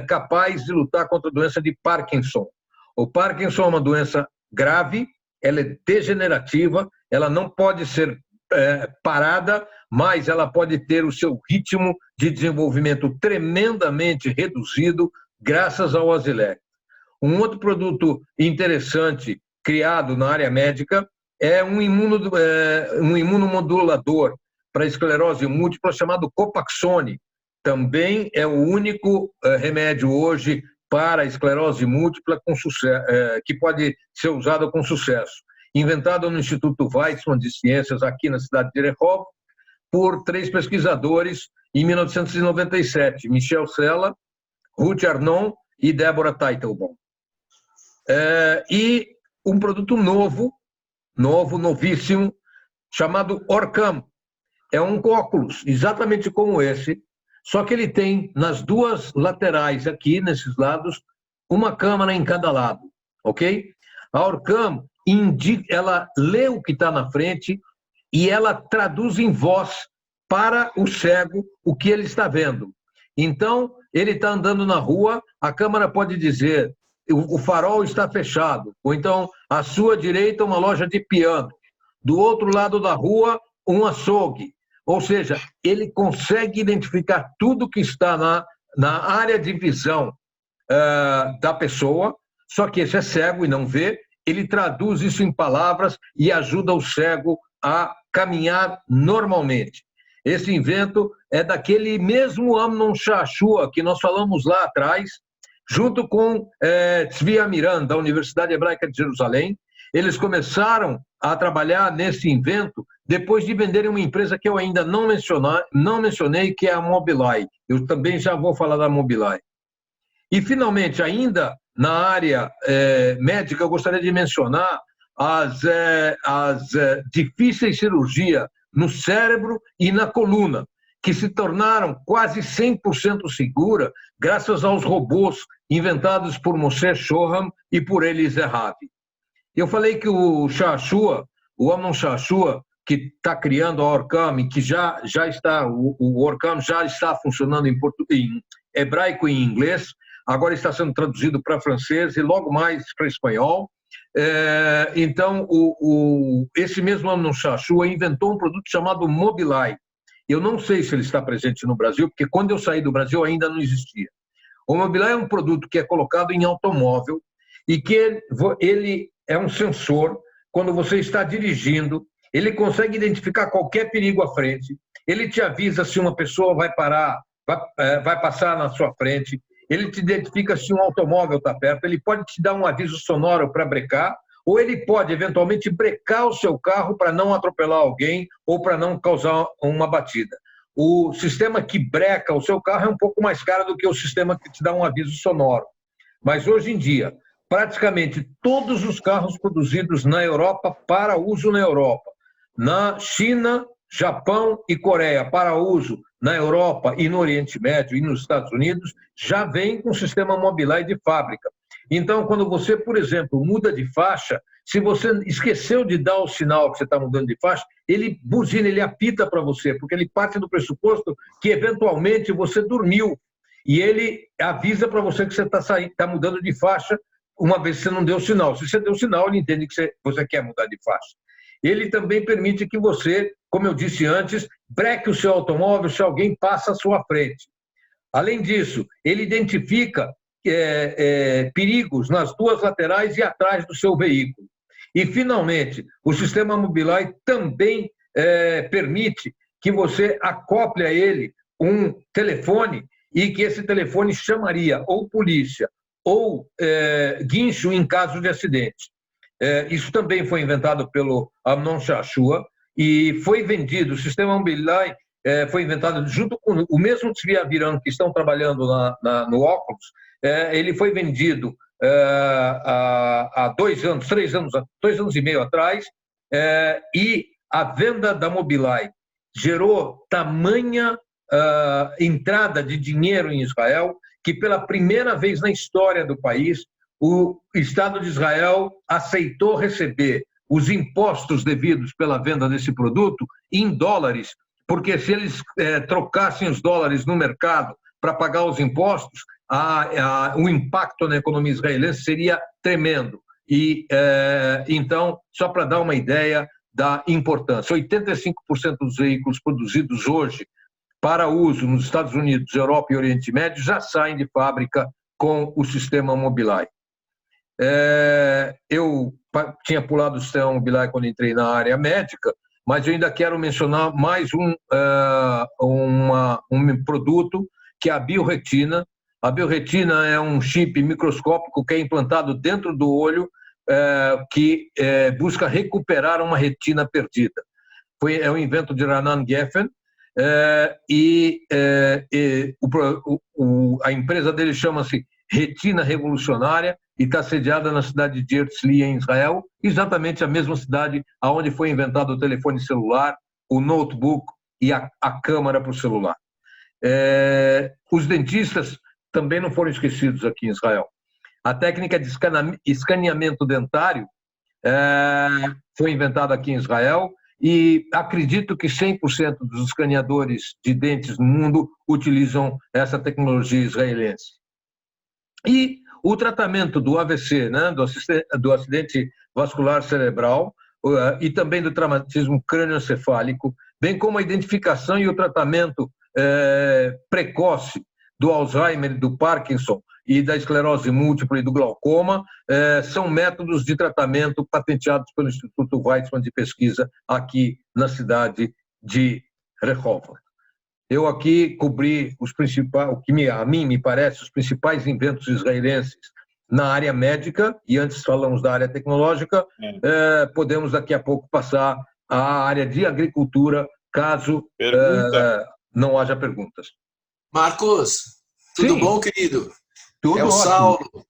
capaz de lutar contra a doença de Parkinson. O Parkinson é uma doença grave, ela é degenerativa, ela não pode ser parada, mas ela pode ter o seu ritmo de desenvolvimento tremendamente reduzido graças ao Azilect. Um outro produto interessante criado na área médica é um imunomodulador para esclerose múltipla chamado Copaxone. Também é o único remédio hoje para esclerose múltipla com sucesso, que pode ser usado com sucesso. Inventado no Instituto Weizmann de Ciências, aqui na cidade de Rehov, por 3 pesquisadores em 1997, Michel Sella, Ruth Arnon e Deborah Teitelbaum. E um produto novíssimo, chamado Orcam. É um óculos, exatamente como esse, só que ele tem nas duas laterais aqui, nesses lados, uma câmera em cada lado, ok? A Orcam ela lê o que está na frente e ela traduz em voz para o cego o que ele está vendo. Então, ele está andando na rua, a câmera pode dizer: o farol está fechado, ou então, à sua direita, uma loja de piano, do outro lado da rua, um açougue. Ou seja, ele consegue identificar tudo que está na área de visão da pessoa, só que esse é cego e não vê, ele traduz isso em palavras e ajuda o cego a caminhar normalmente. Esse invento é daquele mesmo Amnon Shashua que nós falamos lá atrás, junto com Tzvi Amiran, da Universidade Hebraica de Jerusalém. Eles começaram a trabalhar nesse invento depois de venderem uma empresa que eu ainda não mencionei, que é a Mobileye. Eu também já vou falar da Mobileye. E, finalmente, ainda na área médica, eu gostaria de mencionar as difíceis cirurgias no cérebro e na coluna, que se tornaram quase 100% segura graças aos robôs inventados por Moshe Shoham e por Eli Zehavi. Eu falei que o Shashua, o Amnon Shashua, que está criando a Orcam, e que já está, o Orcam já está funcionando em hebraico e em inglês, agora está sendo traduzido para francês e logo mais para espanhol. Então, esse mesmo Amnon Shashua inventou um produto chamado Mobileye. Eu não sei se ele está presente no Brasil, porque quando eu saí do Brasil ainda não existia. O Mobileye é um produto que é colocado em automóvel e que ele é um sensor. Quando você está dirigindo, ele consegue identificar qualquer perigo à frente ele te avisa se uma pessoa vai parar, vai passar na sua frente, ele te identifica se um automóvel está perto, ele pode te dar um aviso sonoro para brecar, ou ele pode, eventualmente, brecar o seu carro para não atropelar alguém ou para não causar uma batida. O sistema que breca o seu carro é um pouco mais caro do que o sistema que te dá um aviso sonoro. Mas, hoje em dia, praticamente todos os carros produzidos na Europa para uso na Europa, na China, Japão e Coreia para uso na Europa e no Oriente Médio e nos Estados Unidos, já vem com o sistema Mobileye de fábrica. Então, quando você, por exemplo, muda de faixa, se você esqueceu de dar o sinal que você está mudando de faixa, ele buzina, ele apita para você, porque ele parte do pressuposto que, eventualmente, você dormiu. E ele avisa para você que você está mudando de faixa uma vez que você não deu o sinal. Se você deu o sinal, ele entende que você quer mudar de faixa. Ele também permite que você, como eu disse antes, breque o seu automóvel se alguém passa à sua frente. Além disso, ele identifica perigos nas duas laterais e atrás do seu veículo. E, finalmente, o sistema Mobileye também permite que você acople a ele um telefone e que esse telefone chamaria ou polícia ou guincho em caso de acidente. Isso também foi inventado pelo Amnon Shashua e foi vendido, o sistema Mobileye foi inventado junto com o mesmo Tzvi Aviram que estão trabalhando no óculos, ele foi vendido há 2 anos, 3 anos, 2 anos e meio atrás, e a venda da Mobileye gerou tamanha entrada de dinheiro em Israel que pela primeira vez na história do país, o Estado de Israel aceitou receber os impostos devidos pela venda desse produto em dólares, porque se eles trocassem os dólares no mercado para pagar os impostos, o impacto na economia israelense seria tremendo. E, então, só para dar uma ideia da importância, 85% dos veículos produzidos hoje para uso nos Estados Unidos, Europa e Oriente Médio já saem de fábrica com o sistema Mobileye. Eu tinha pulado o sistema Mobileye quando entrei na área médica, mas eu ainda quero mencionar mais um produto que é a bioretina. A bioretina é um chip microscópico que é implantado dentro do olho que busca recuperar uma retina perdida. É um invento de Ranan Geffen a empresa dele chama-se Retina Revolucionária e está sediada na cidade de Herzliya, em Israel, exatamente a mesma cidade onde foi inventado o telefone celular, o notebook e a câmera para o celular. Os dentistas também não foram esquecidos aqui em Israel. A técnica de escaneamento dentário foi inventada aqui em Israel e acredito que 100% dos escaneadores de dentes no mundo utilizam essa tecnologia israelense. E o tratamento do AVC, né, do acidente vascular cerebral e também do traumatismo crânioencefálico, bem como a identificação e o tratamento precoce do Alzheimer, do Parkinson e da esclerose múltipla e do glaucoma, são métodos de tratamento patenteados pelo Instituto Weizmann de Pesquisa aqui na cidade de Rehovot. Eu aqui cobri os principais, o que a mim me parece, os principais inventos israelenses na área médica, e antes falamos da área tecnológica, podemos daqui a pouco passar à área de agricultura, caso não haja perguntas. Marcos, tudo bom, querido? Tudo é o ótimo. Saulo.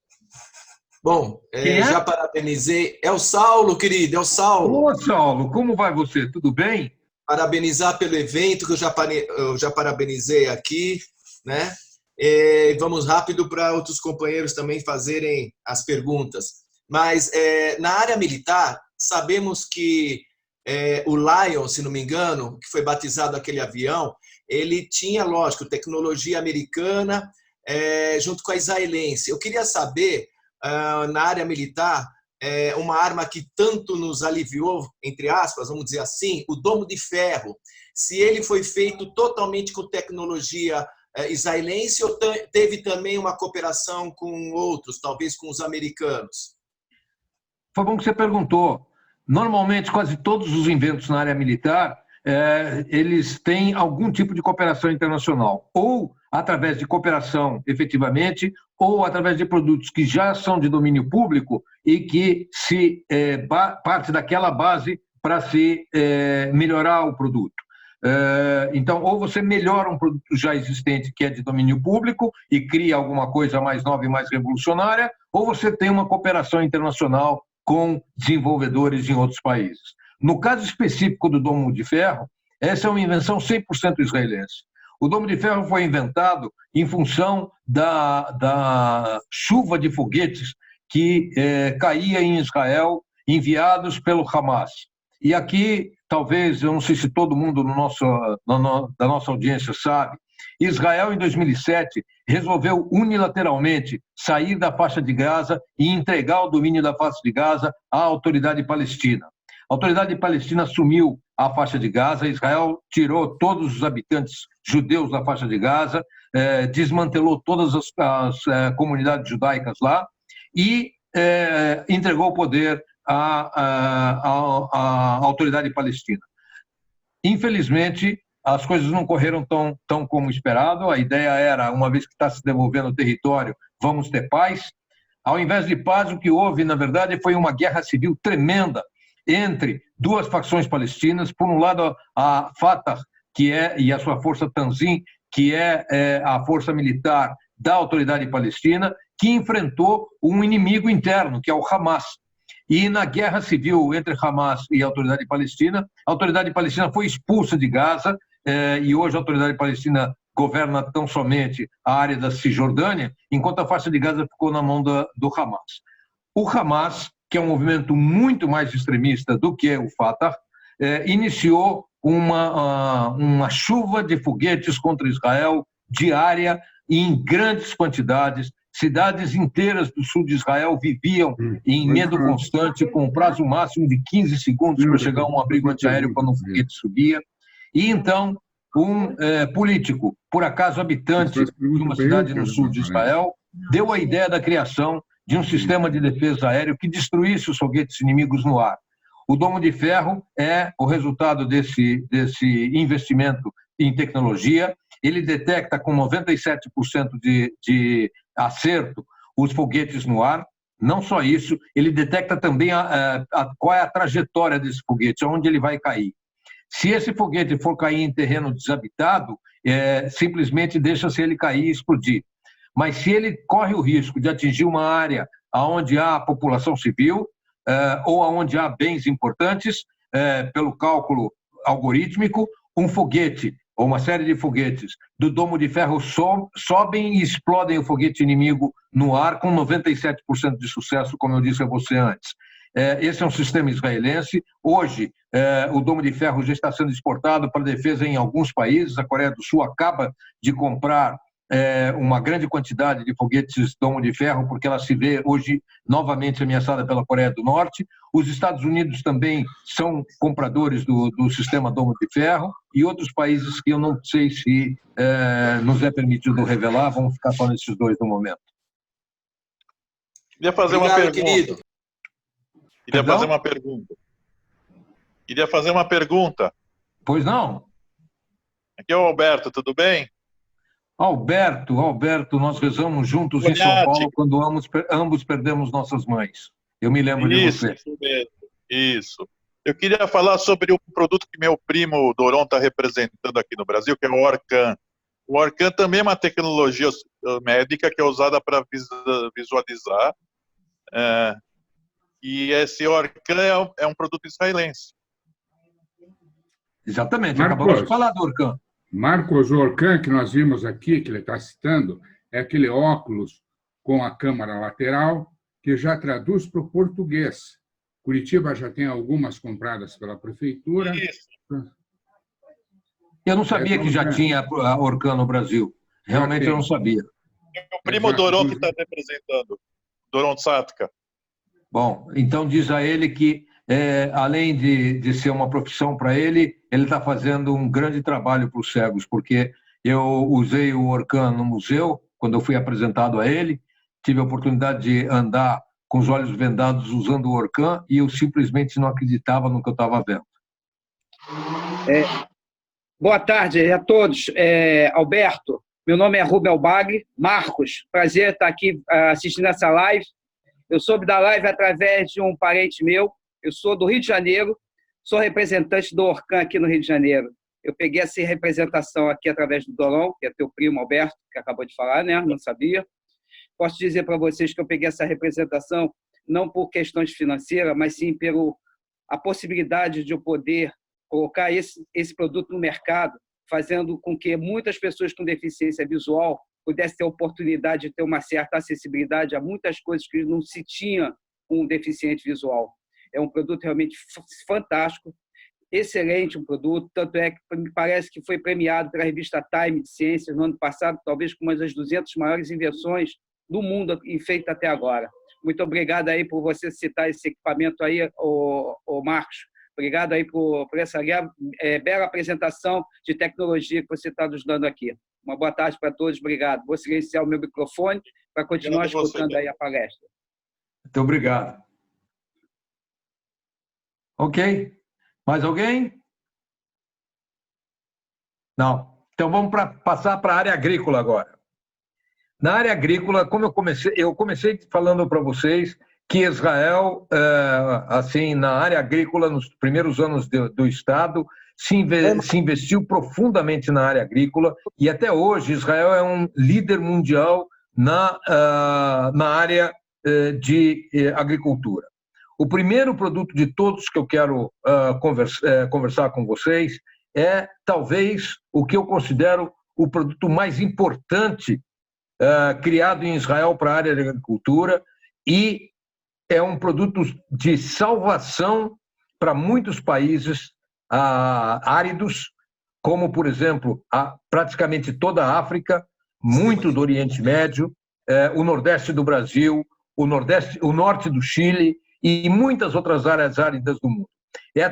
Bom, já parabenizei. É o Saulo, querido, é o Saulo. Ô, Saulo, como vai você? Tudo bem? Parabenizar pelo evento, que eu já parabenizei aqui, né? Vamos rápido para outros companheiros também fazerem as perguntas. Mas na área militar, sabemos que o Lion, se não me engano, que foi batizado aquele avião, ele tinha, lógico, tecnologia americana junto com a israelense. Eu queria saber, na área militar, uma arma que tanto nos aliviou, entre aspas, vamos dizer assim, o domo de ferro, se ele foi feito totalmente com tecnologia israelense ou teve também uma cooperação com outros, talvez com os americanos? Foi bom que você perguntou. Normalmente, quase todos os inventos na área militar eles têm algum tipo de cooperação internacional, ou através de cooperação, efetivamente, ou através de produtos que já são de domínio público e que se parte daquela base para se melhorar o produto. Então, ou você melhora um produto já existente que é de domínio público e cria alguma coisa mais nova e mais revolucionária, ou você tem uma cooperação internacional com desenvolvedores em outros países. No caso específico do Domo de Ferro, essa é uma invenção 100% israelense. O Domo de Ferro foi inventado em função da chuva de foguetes que caía em Israel, enviados pelo Hamas. E aqui, talvez, eu não sei se todo mundo da nossa audiência sabe, Israel, em 2007, resolveu unilateralmente sair da faixa de Gaza e entregar o domínio da faixa de Gaza à autoridade palestina. A autoridade palestina assumiu a faixa de Gaza, Israel tirou todos os habitantes judeus da faixa de Gaza, desmantelou todas as comunidades judaicas lá e entregou o poder à autoridade palestina. Infelizmente, as coisas não correram tão como esperado. A ideia era, uma vez que está se devolvendo o território, vamos ter paz. Ao invés de paz, o que houve, na verdade, foi uma guerra civil tremenda entre duas facções palestinas. Por um lado, a Fatah, e a sua força Tanzim, que é a força militar da autoridade palestina, que enfrentou um inimigo interno, que é o Hamas. E na guerra civil entre Hamas e a autoridade palestina foi expulsa de Gaza, e hoje a autoridade palestina governa tão somente a área da Cisjordânia, enquanto a faixa de Gaza ficou na mão do Hamas. O Hamas, que é um movimento muito mais extremista do que o Fatah, iniciou uma chuva de foguetes contra Israel diária e em grandes quantidades. Cidades inteiras do sul de Israel viviam em medo constante, com um prazo máximo de 15 segundos para chegar a um abrigo antiaéreo quando um foguete subia. E então, um político, por acaso habitante de uma cidade no sul de Israel, deu a ideia da criação de um sistema de defesa aéreo que destruísse os foguetes inimigos no ar. O Domo de Ferro é o resultado desse investimento em tecnologia. Ele detecta com 97% de acerto os foguetes no ar. Não só isso, ele detecta também qual é a trajetória desse foguete, aonde ele vai cair. Se esse foguete for cair em terreno desabitado, simplesmente deixa-se ele cair e explodir. Mas se ele corre o risco de atingir uma área onde há população civil ou onde há bens importantes, pelo cálculo algorítmico, um foguete ou uma série de foguetes do Domo de Ferro sobem e explodem o foguete inimigo no ar com 97% de sucesso, como eu disse a você antes. Esse é um sistema israelense. Hoje, o Domo de Ferro já está sendo exportado para defesa em alguns países. A Coreia do Sul acaba de comprar uma grande quantidade de foguetes Domo de Ferro, porque ela se vê hoje novamente ameaçada pela Coreia do Norte. Os Estados Unidos também são compradores do sistema Domo de Ferro, e outros países que eu não sei se nos é permitido revelar. Vamos ficar só nesses dois no momento. Queria fazer uma pergunta. Querido. Queria fazer uma pergunta. Pois não? Aqui é o Alberto, tudo bem? Alberto, nós rezamos juntos em São Paulo quando ambos perdemos nossas mães. Eu me lembro de você. Isso mesmo, isso. Eu queria falar sobre o produto que meu primo Doron está representando aqui no Brasil, que é o Orcan. O Orcan também é uma tecnologia médica que é usada para visualizar. E esse Orcan é um produto israelense. Exatamente, acabamos de falar do Orcan. Marcos, o Orcan que nós vimos aqui, que ele está citando, é aquele óculos com a câmara lateral que já traduz para o português. Curitiba já tem algumas compradas pela prefeitura. Isso. Eu não sabia que já tinha a Orcan no Brasil. Realmente eu não sabia. É o primo Doron que está representando, Doron Satka. Bom, então diz a ele que, além de ser uma profissão para ele está fazendo um grande trabalho para os cegos, porque eu usei o Orcan no museu, quando eu fui apresentado a ele, tive a oportunidade de andar com os olhos vendados usando o Orcan e eu simplesmente não acreditava no que eu estava vendo. Boa tarde a todos. Alberto, meu nome é Rubel Bagli. Marcos, prazer estar aqui assistindo essa live. Eu soube da live através de um parente meu. Eu sou do Rio de Janeiro, sou representante do Orcan aqui no Rio de Janeiro. Eu peguei essa representação aqui através do Doron, que é teu primo Alberto, que acabou de falar, né? Não sabia. Posso dizer para vocês que eu peguei essa representação não por questões financeiras, mas sim pela a possibilidade de eu poder colocar esse produto no mercado, fazendo com que muitas pessoas com deficiência visual pudessem ter a oportunidade de ter uma certa acessibilidade a muitas coisas que não se tinha com um deficiente visual. É um produto realmente fantástico, excelente um produto, tanto é que me parece que foi premiado pela revista Time de Ciências no ano passado, talvez com uma das 200 maiores invenções do mundo feitas até agora. Muito obrigado aí por você citar esse equipamento aí, o Marcos. Obrigado aí por essa bela apresentação de tecnologia que você está nos dando aqui. Uma boa tarde para todos, obrigado. Vou silenciar o meu microfone para continuar escutando aí a palestra. Muito obrigado. Ok. Mais alguém? Não. Então vamos passar para a área agrícola agora. Na área agrícola, como eu comecei falando para vocês que Israel, assim, na área agrícola, nos primeiros anos do Estado, se investiu profundamente na área agrícola e até hoje Israel é um líder mundial na área de agricultura. O primeiro produto de todos que eu quero conversar com vocês é, talvez, o que eu considero o produto mais importante criado em Israel para a área de agricultura e é um produto de salvação para muitos países áridos, como, por exemplo, praticamente toda a África, muito do Oriente Médio, o Nordeste do Brasil, o Norte do Chile e muitas outras áreas áridas do mundo. É a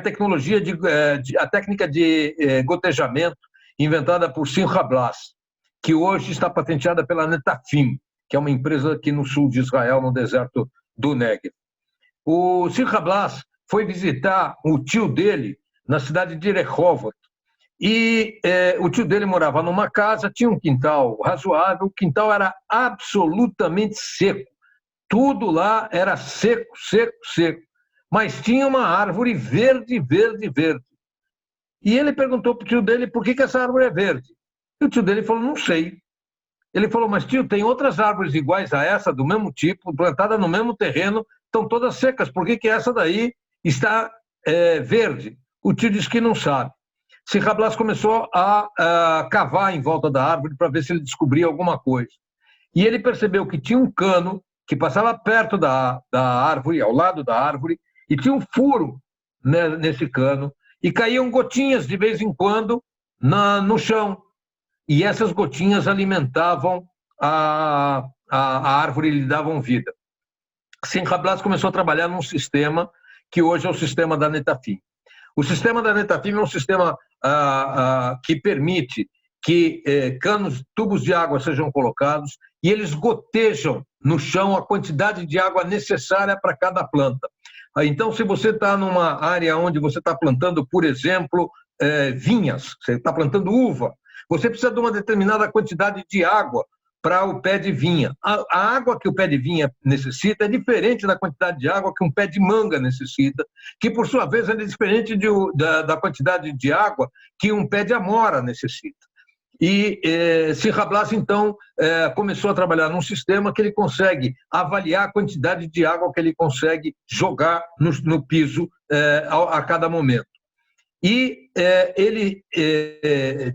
técnica de gotejamento inventada por Simcha Blas, que hoje está patenteada pela Netafim, que é uma empresa aqui no sul de Israel, no deserto do Negev. O Simcha Blas foi visitar o tio dele na cidade de Rehovot, e o tio dele morava numa casa, tinha um quintal razoável, o quintal era absolutamente seco, tudo lá era seco, seco, seco, mas tinha uma árvore verde, verde, verde. E ele perguntou para o tio dele por que essa árvore é verde. E o tio dele falou, não sei. Ele falou, mas tio, tem outras árvores iguais a essa, do mesmo tipo, plantada no mesmo terreno, estão todas secas, por que essa daí está verde? O tio disse que não sabe. Simcha Blas começou a cavar em volta da árvore para ver se ele descobria alguma coisa. E ele percebeu que tinha um cano que passava perto da árvore, ao lado da árvore, e tinha um furo nesse cano, e caíam gotinhas de vez em quando no chão. E essas gotinhas alimentavam a árvore e lhe davam vida. Simcha Blas começou a trabalhar num sistema que hoje é o sistema da Netafim. O sistema da Netafim é um sistema que permite que tubos de água sejam colocados e eles gotejam no chão a quantidade de água necessária para cada planta. Então, se você está numa área onde você está plantando, por exemplo, vinhas, você está plantando uva, você precisa de uma determinada quantidade de água para o pé de vinha. A água que o pé de vinha necessita é diferente da quantidade de água que um pé de manga necessita, que, por sua vez, é diferente da quantidade de água que um pé de amora necessita. E Simcha Blas, então, começou a trabalhar num sistema que ele consegue avaliar a quantidade de água que ele consegue jogar no piso a cada momento. E ele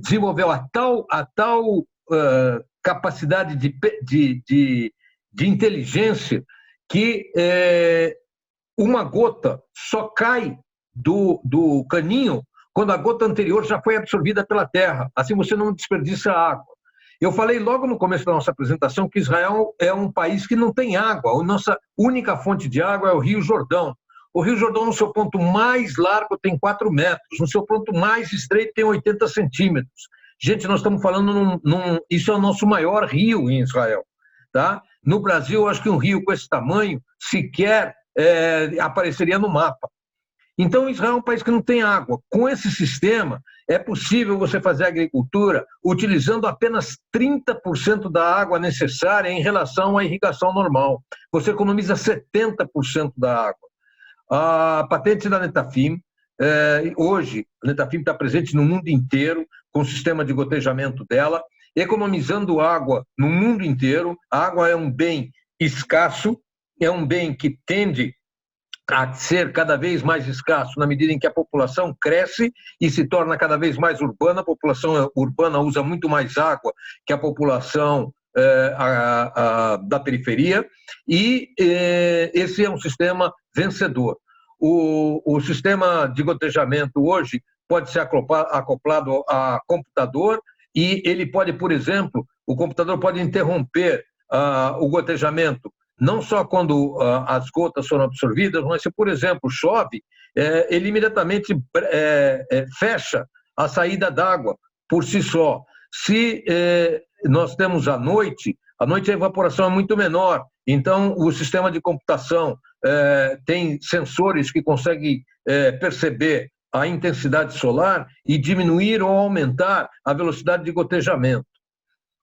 desenvolveu a tal capacidade de inteligência que uma gota só cai do caninho quando a gota anterior já foi absorvida pela terra. Assim você não desperdiça água. Eu falei logo no começo da nossa apresentação que Israel é um país que não tem água. A nossa única fonte de água é o Rio Jordão. O Rio Jordão, no seu ponto mais largo, tem 4 metros. No seu ponto mais estreito, tem 80 centímetros. Gente, nós estamos falando isso é o nosso maior rio em Israel. Tá? No Brasil, eu acho que um rio com esse tamanho sequer apareceria no mapa. Então, Israel é um país que não tem água. Com esse sistema, é possível você fazer agricultura utilizando apenas 30% da água necessária em relação à irrigação normal. Você economiza 70% da água. A patente da Netafim, hoje, a Netafim está presente no mundo inteiro com o sistema de gotejamento dela, economizando água no mundo inteiro. A água é um bem escasso, é um bem que tende a ser cada vez mais escasso na medida em que a população cresce e se torna cada vez mais urbana. A população urbana usa muito mais água que a população da periferia, e esse é um sistema vencedor. O sistema de gotejamento hoje pode ser acoplado a computador, e ele pode, por exemplo, o computador pode interromper o gotejamento não só quando as gotas foram absorvidas, mas se, por exemplo, chove, ele imediatamente fecha a saída d'água por si só. Se nós temos à noite a evaporação é muito menor, então o sistema de computação tem sensores que conseguem perceber a intensidade solar e diminuir ou aumentar a velocidade de gotejamento.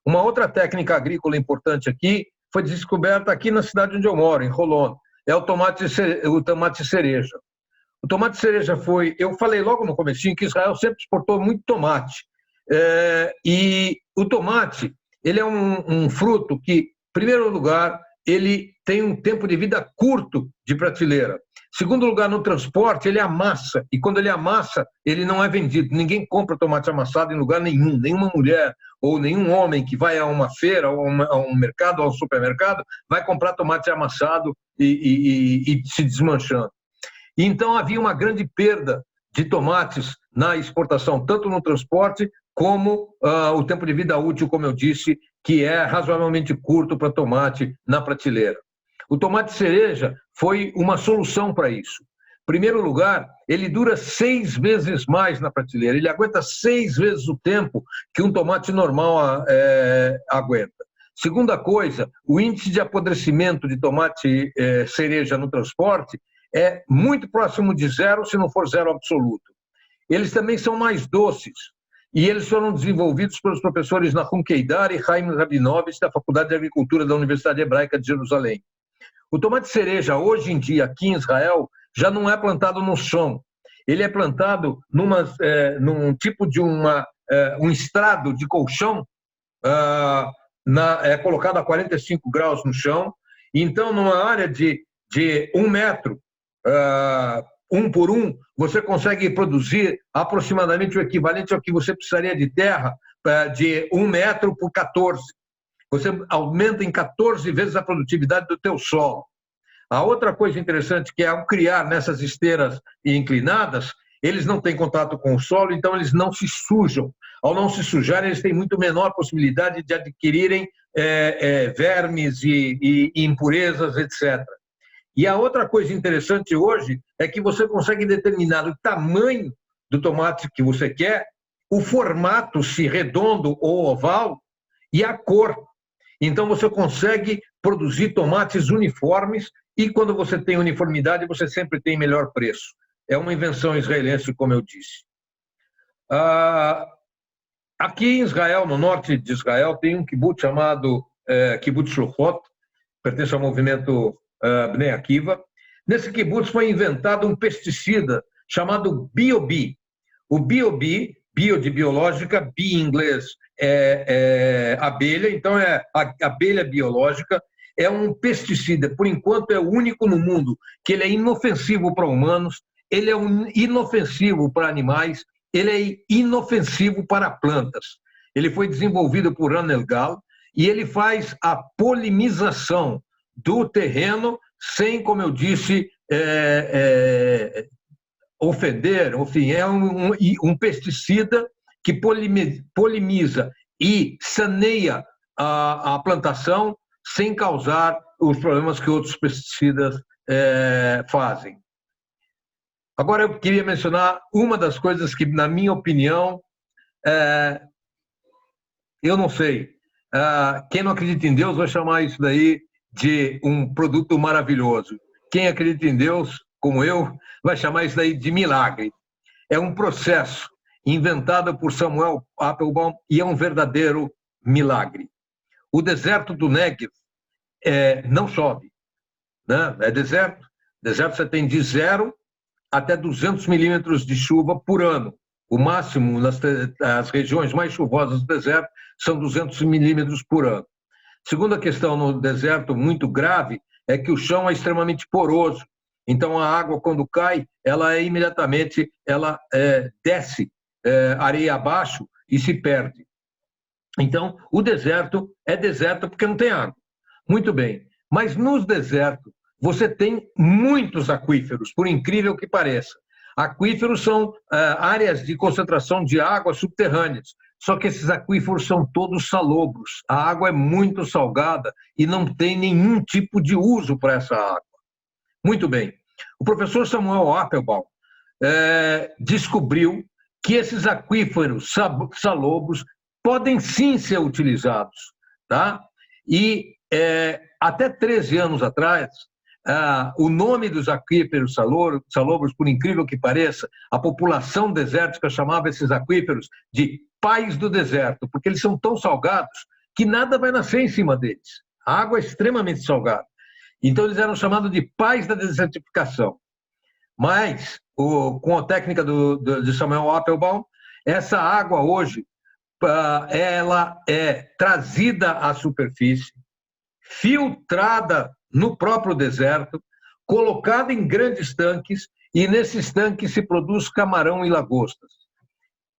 Uma outra técnica agrícola importante aqui foi descoberta aqui na cidade onde eu moro, em Holon, é o tomate cereja. O tomate cereja eu falei logo no comecinho que Israel sempre exportou muito tomate. E o tomate, ele é um fruto que, em primeiro lugar, ele tem um tempo de vida curto de prateleira. Em segundo lugar, no transporte, ele amassa, e quando ele amassa, ele não é vendido. Ninguém compra tomate amassado em lugar nenhum, nenhuma mulher ou nenhum homem que vai a uma feira, ou a um mercado, ou a um supermercado, vai comprar tomate amassado e se desmanchando. E então havia uma grande perda de tomates na exportação, tanto no transporte como o tempo de vida útil, como eu disse, que é razoavelmente curto para tomate na prateleira. O tomate cereja foi uma solução para isso. Em primeiro lugar, ele dura 6 vezes mais na prateleira, ele aguenta 6 vezes o tempo que um tomate normal aguenta. Segunda coisa, o índice de apodrecimento de tomate cereja no transporte é muito próximo de zero, se não for zero absoluto. Eles também são mais doces, e eles foram desenvolvidos pelos professores Nahum Keidar e Chaim Rabinovich, da Faculdade de Agricultura da Universidade Hebraica de Jerusalém. O tomate cereja, hoje em dia, aqui em Israel, já não é plantado no chão. Ele é plantado num tipo de um estrado de colchão, colocado a 45 graus no chão. Então, numa área de 1 metro, 1 por 1, você consegue produzir aproximadamente o equivalente ao que você precisaria de terra de 1 metro por 14. Você aumenta em 14 vezes a produtividade do teu solo. A outra coisa interessante que é, ao criar nessas esteiras inclinadas, eles não têm contato com o solo, então eles não se sujam. Ao não se sujarem, eles têm muito menor possibilidade de adquirirem vermes e impurezas, etc. E a outra coisa interessante hoje é que você consegue determinar o tamanho do tomate que você quer, o formato, se redondo ou oval, e a cor. Então, você consegue produzir tomates uniformes, e quando você tem uniformidade, você sempre tem melhor preço. É uma invenção israelense, como eu disse. Aqui em Israel, no norte de Israel, tem um kibbutz chamado Kibbutz Shluchot, pertence ao movimento Bnei Akiva. Nesse kibbutz foi inventado um pesticida chamado Biobi. O Biobi, bio de biológica, bi em inglês é abelha, então é a abelha biológica, é um pesticida, por enquanto é o único no mundo que ele é inofensivo para humanos, ele é inofensivo para animais, ele é inofensivo para plantas. Ele foi desenvolvido por Ranel Gal e ele faz a polinização do terreno sem, como eu disse, ofender. Enfim, é um pesticida que poliniza e saneia a plantação sem causar os problemas que outros pesticidas fazem. Agora, eu queria mencionar uma das coisas que, na minha opinião, eu não sei, quem não acredita em Deus vai chamar isso daí de um produto maravilhoso. Quem acredita em Deus como eu, vai chamar isso daí de milagre. É um processo inventado por Samuel Applebaum e é um verdadeiro milagre. O deserto do Negev não chove, né? É deserto. Deserto você tem de 0 até 200 milímetros de chuva por ano. O máximo nas regiões mais chuvosas do deserto são 200 milímetros por ano. Segunda questão no deserto muito grave é que o chão é extremamente poroso. Então a água quando cai, ela imediatamente desce areia abaixo e se perde. Então o deserto é deserto porque não tem água. Muito bem. Mas nos desertos você tem muitos aquíferos, por incrível que pareça. Aquíferos são áreas de concentração de água subterrâneas, só que esses aquíferos são todos salobros. A água é muito salgada e não tem nenhum tipo de uso para essa água. Muito bem. O professor Samuel Applebaum descobriu que esses aquíferos salobros podem sim ser utilizados, tá? E até 13 anos atrás, o nome dos aquíferos salobros, por incrível que pareça, a população desértica chamava esses aquíferos de pais do deserto, porque eles são tão salgados que nada vai nascer em cima deles. A água é extremamente salgada. Então, eles eram chamados de pais da desertificação. Mas, com a técnica de Samuel Applebaum, essa água hoje, ela é trazida à superfície, filtrada no próprio deserto, colocada em grandes tanques, e nesses tanques se produz camarão e lagostas.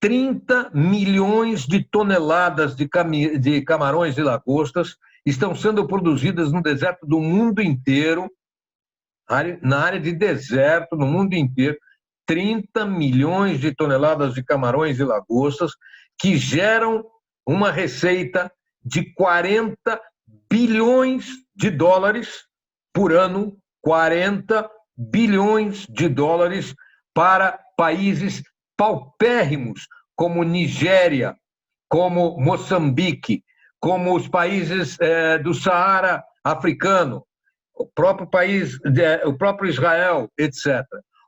30 milhões de toneladas de camarões e lagostas estão sendo produzidas no deserto do mundo inteiro, na área de deserto, no mundo inteiro, 30 milhões de toneladas de camarões e lagostas que geram uma receita de 40 bilhões de dólares por ano, 40 bilhões de dólares para países paupérrimos como Nigéria, como Moçambique, como os países do Saara africano, o próprio Israel, etc.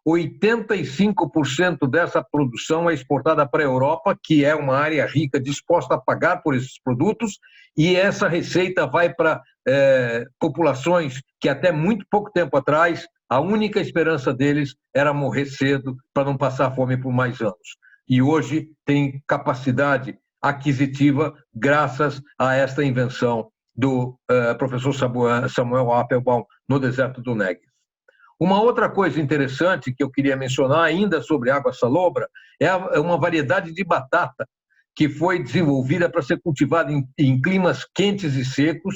85% dessa produção é exportada para a Europa, que é uma área rica, disposta a pagar por esses produtos, e essa receita vai para populações que até muito pouco tempo atrás, a única esperança deles era morrer cedo para não passar fome por mais anos. E hoje tem capacidade aquisitiva graças a esta invenção do professor Samuel Applebaum no deserto do Negev. Uma outra coisa interessante que eu queria mencionar ainda sobre água salobra é uma variedade de batata que foi desenvolvida para ser cultivada em climas quentes e secos,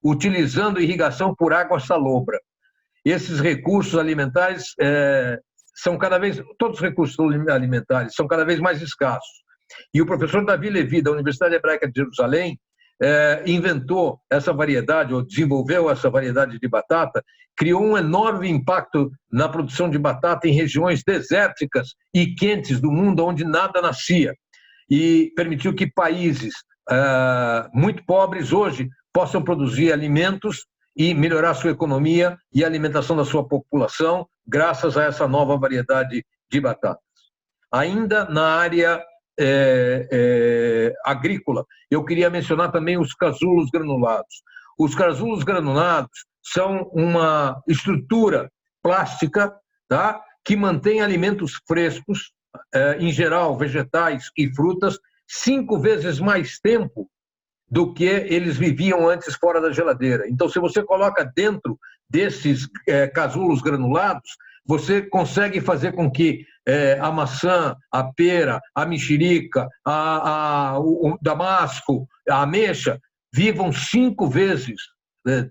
utilizando irrigação por água salobra. Esses recursos alimentares todos os recursos alimentares são cada vez mais escassos. E o professor Davi Levi, da Universidade Hebraica de Jerusalém, inventou essa variedade, ou desenvolveu essa variedade de batata, criou um enorme impacto na produção de batata em regiões desérticas e quentes do mundo onde nada nascia, e permitiu que países muito pobres hoje possam produzir alimentos e melhorar sua economia e a alimentação da sua população graças a essa nova variedade de batatas. Ainda na área agrícola, eu queria mencionar também os casulos granulados. Os casulos granulados são uma estrutura plástica, tá, que mantém alimentos frescos, em geral vegetais e frutas, 5 vezes mais tempo do que eles viviam antes fora da geladeira. Então, se você coloca dentro desses casulos granulados, você consegue fazer com que a maçã, a pera, a mexerica, o damasco, a ameixa, vivam 5 vezes,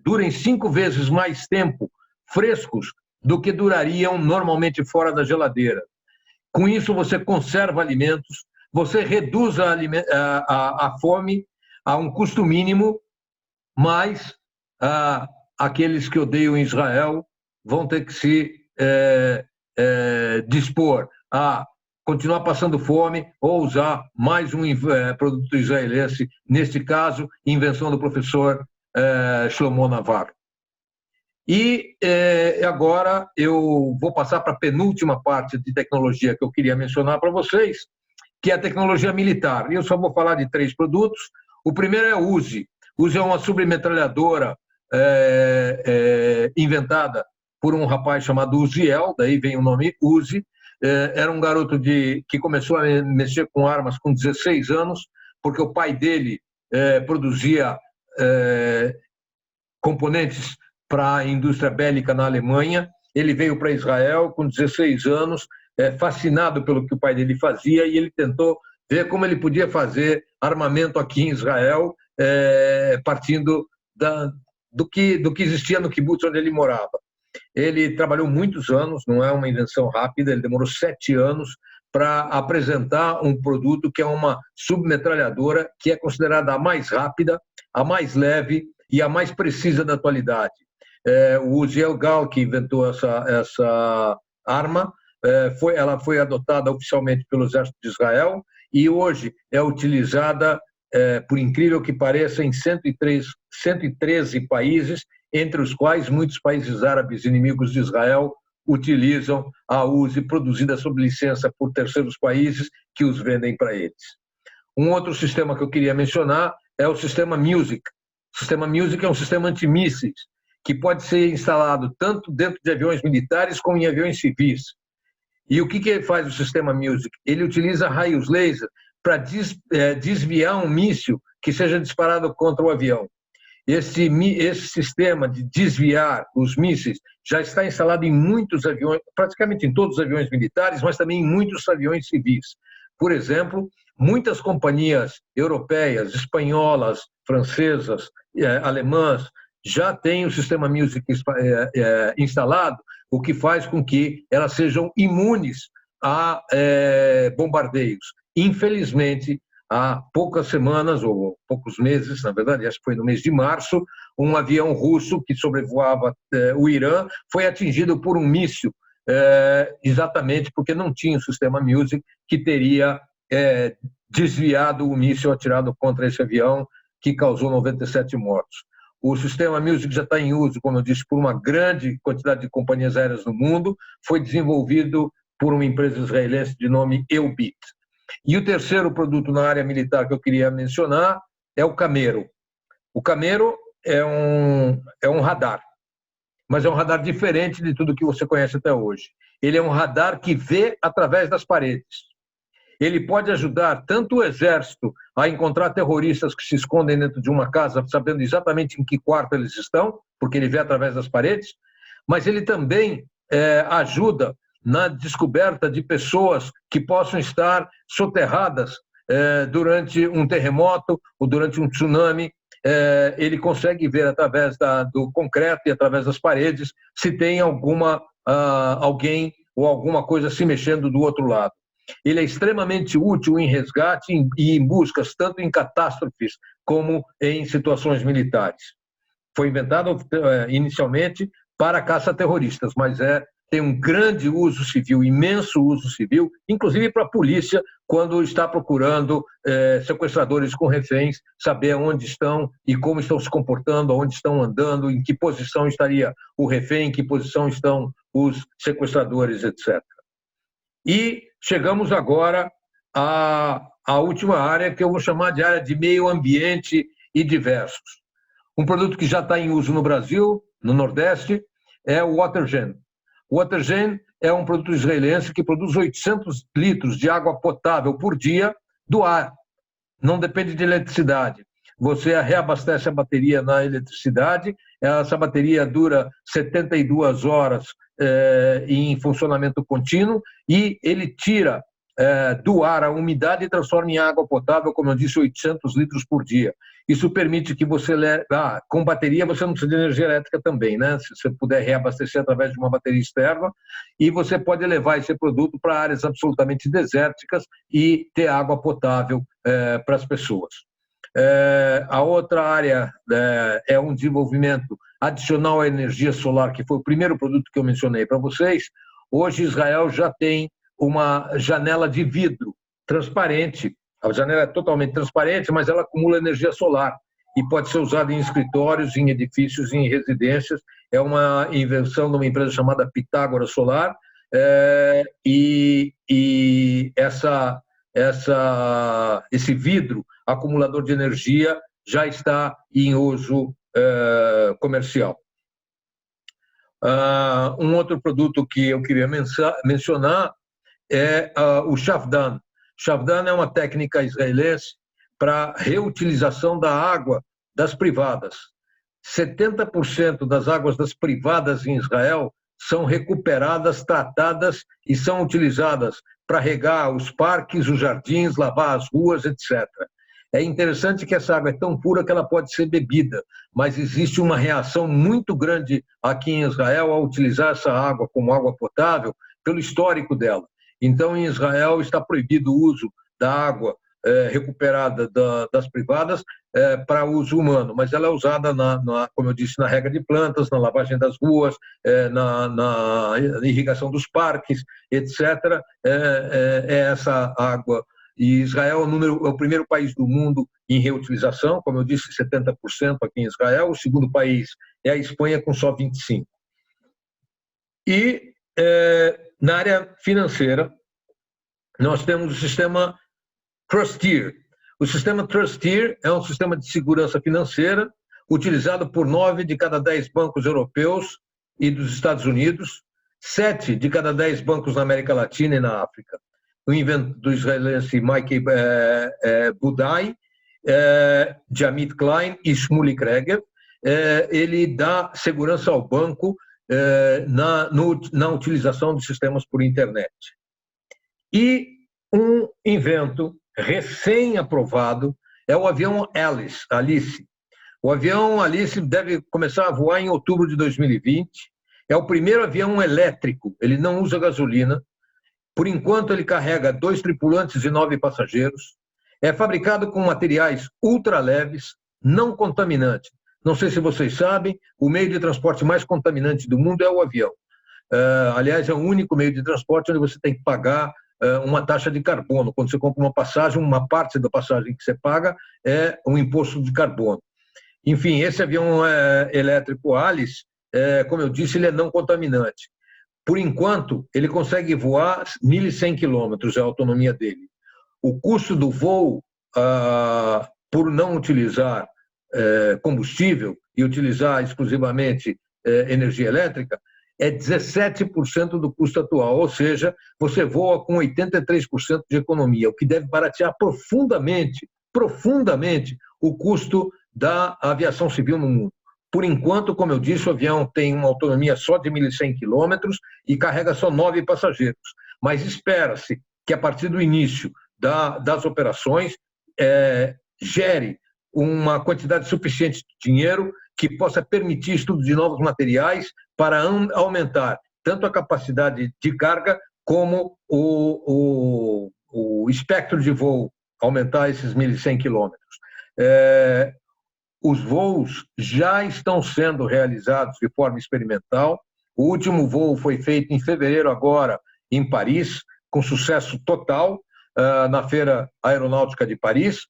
durem 5 vezes mais tempo frescos do que durariam normalmente fora da geladeira. Com isso, você conserva alimentos, você reduz a fome a um custo mínimo, mas aqueles que odeiam Israel vão ter que se dispor a continuar passando fome ou usar mais um produto israelense, neste caso, invenção do professor Shlomo Navar. E agora eu vou passar para a penúltima parte de tecnologia que eu queria mencionar para vocês, que é a tecnologia militar. E eu só vou falar de 3 produtos. O primeiro é o Uzi. Uzi é uma submetralhadora inventada por um rapaz chamado Uziel, daí vem o nome Uzi. Era um garoto que começou a mexer com armas com 16 anos, porque o pai dele produzia componentes para a indústria bélica na Alemanha. Ele veio para Israel com 16 anos, fascinado pelo que o pai dele fazia, e ele tentou ver como ele podia fazer armamento aqui em Israel, partindo do que existia no kibbutz onde ele morava. Ele trabalhou muitos anos, não é uma invenção rápida, ele demorou 7 anos para apresentar um produto que é uma submetralhadora que é considerada a mais rápida, a mais leve e a mais precisa da atualidade. O Uziel Gal, que inventou essa arma, ela foi adotada oficialmente pelo Exército de Israel e hoje é utilizada, por incrível que pareça, em 113 países, entre os quais muitos países árabes inimigos de Israel utilizam a Uzi produzida sob licença por terceiros países que os vendem para eles. Um outro sistema que eu queria mencionar é o sistema Music. O sistema Music é um sistema antimísseis que pode ser instalado tanto dentro de aviões militares como em aviões civis. E o que faz o sistema Music? Ele utiliza raios laser para desviar um míssil que seja disparado contra o avião. Esse sistema de desviar os mísseis já está instalado em muitos aviões, praticamente em todos os aviões militares, mas também em muitos aviões civis. Por exemplo, muitas companhias europeias, espanholas, francesas, alemãs, já têm o sistema Music instalado, o que faz com que elas sejam imunes a bombardeios. Infelizmente, há poucas semanas, ou poucos meses, na verdade, acho que foi no mês de março, um avião russo que sobrevoava o Irã foi atingido por um míssil, exatamente porque não tinha o sistema Music que teria desviado o míssil atirado contra esse avião, que causou 97 mortos. O sistema Music já está em uso, como eu disse, por uma grande quantidade de companhias aéreas no mundo, foi desenvolvido por uma empresa israelense de nome Elbit. E o terceiro produto na área militar que eu queria mencionar é o Camero. O Camero é um radar, mas é um radar diferente de tudo que você conhece até hoje. Ele é um radar que vê através das paredes. Ele pode ajudar tanto o exército a encontrar terroristas que se escondem dentro de uma casa, sabendo exatamente em que quarto eles estão, porque ele vê através das paredes, mas ele também ajuda na descoberta de pessoas que possam estar soterradas durante um terremoto ou durante um tsunami. Ele consegue ver através do concreto e através das paredes se tem alguém ou alguma coisa se mexendo do outro lado. Ele é extremamente útil em resgate e em buscas, tanto em catástrofes como em situações militares. Foi inventado inicialmente para caça a terroristas, mas tem um grande uso civil, imenso uso civil, inclusive para a polícia, quando está procurando sequestradores com reféns, saber onde estão e como estão se comportando, onde estão andando, em que posição estaria o refém, em que posição estão os sequestradores, etc. E chegamos agora à última área, que eu vou chamar de área de meio ambiente e diversos. Um produto que já está em uso no Brasil, no Nordeste, é o Watergen. O Watergen é um produto israelense que produz 800 litros de água potável por dia do ar. Não depende de eletricidade. Você reabastece a bateria na eletricidade, essa bateria dura 72 horas em funcionamento contínuo e ele tira do ar a umidade e transforma em água potável, como eu disse, 800 litros por dia. Isso permite que você com bateria você não precisa de energia elétrica também, né? Se você puder reabastecer através de uma bateria externa, e você pode levar esse produto para áreas absolutamente desérticas e ter água potável para as pessoas. A outra área é um desenvolvimento adicional à energia solar, que foi o primeiro produto que eu mencionei para vocês. Hoje Israel já tem uma janela de vidro transparente. A janela é totalmente transparente, mas ela acumula energia solar. e pode ser usado em escritórios, em edifícios, em residências. É uma invenção de uma empresa chamada Pitágoras Solar, e esse vidro acumulador de energia já está em uso comercial. Um outro produto que eu queria mencionar é o Shavdan. Shavdan é uma técnica israelense para reutilização da água das privadas. 70% das águas das privadas em Israel são recuperadas, tratadas e são utilizadas para regar os parques, os jardins, lavar as ruas, etc. É interessante que essa água é tão pura que ela pode ser bebida, mas existe uma reação muito grande aqui em Israel a utilizar essa água como água potável pelo histórico dela. Então, em Israel está proibido o uso da água recuperada das privadas para uso humano, mas ela é usada, como eu disse, na rega de plantas, na lavagem das ruas, na irrigação dos parques, etc. É essa água. E Israel é o primeiro país do mundo em reutilização, como eu disse, 70% aqui em Israel. O segundo país é a Espanha, com só 25%. E na área financeira, nós temos o sistema Trusteer. O sistema Trusteer é um sistema de segurança financeira utilizado por 9 de cada 10 bancos europeus e dos Estados Unidos, 7 de cada 10 bancos na América Latina e na África. O invento do israelense Mike Budai, Jamit Klein e Shmuley Kreger. Ele dá segurança ao banco na utilização de sistemas por internet. E um invento recém-aprovado é o avião Alice. O avião Alice deve começar a voar em outubro de 2020. É o primeiro avião elétrico, ele não usa gasolina. Por enquanto, ele carrega 2 tripulantes e 9 passageiros. É fabricado com materiais ultraleves, não contaminantes. Não sei se vocês sabem, o meio de transporte mais contaminante do mundo é o avião. Aliás, é o único meio de transporte onde você tem que pagar uma taxa de carbono. Quando você compra uma passagem, uma parte da passagem que você paga é um imposto de carbono. Enfim, esse avião elétrico Alice, como eu disse, ele é não contaminante. Por enquanto, ele consegue voar 1.100 quilômetros, é a autonomia dele. O custo do voo, por não utilizar combustível e utilizar exclusivamente energia elétrica, é 17% do custo atual, ou seja, você voa com 83% de economia, o que deve baratear profundamente o custo da aviação civil no mundo. Por enquanto, como eu disse, o avião tem uma autonomia só de 1.100 quilômetros e carrega só 9 passageiros. Mas espera-se que, a partir do início das operações, gere uma quantidade suficiente de dinheiro que possa permitir estudo de novos materiais para aumentar tanto a capacidade de carga como o espectro de voo, aumentar esses 1.100 quilômetros. Os voos já estão sendo realizados de forma experimental. O último voo foi feito em fevereiro agora, em Paris, com sucesso total, na Feira Aeronáutica de Paris.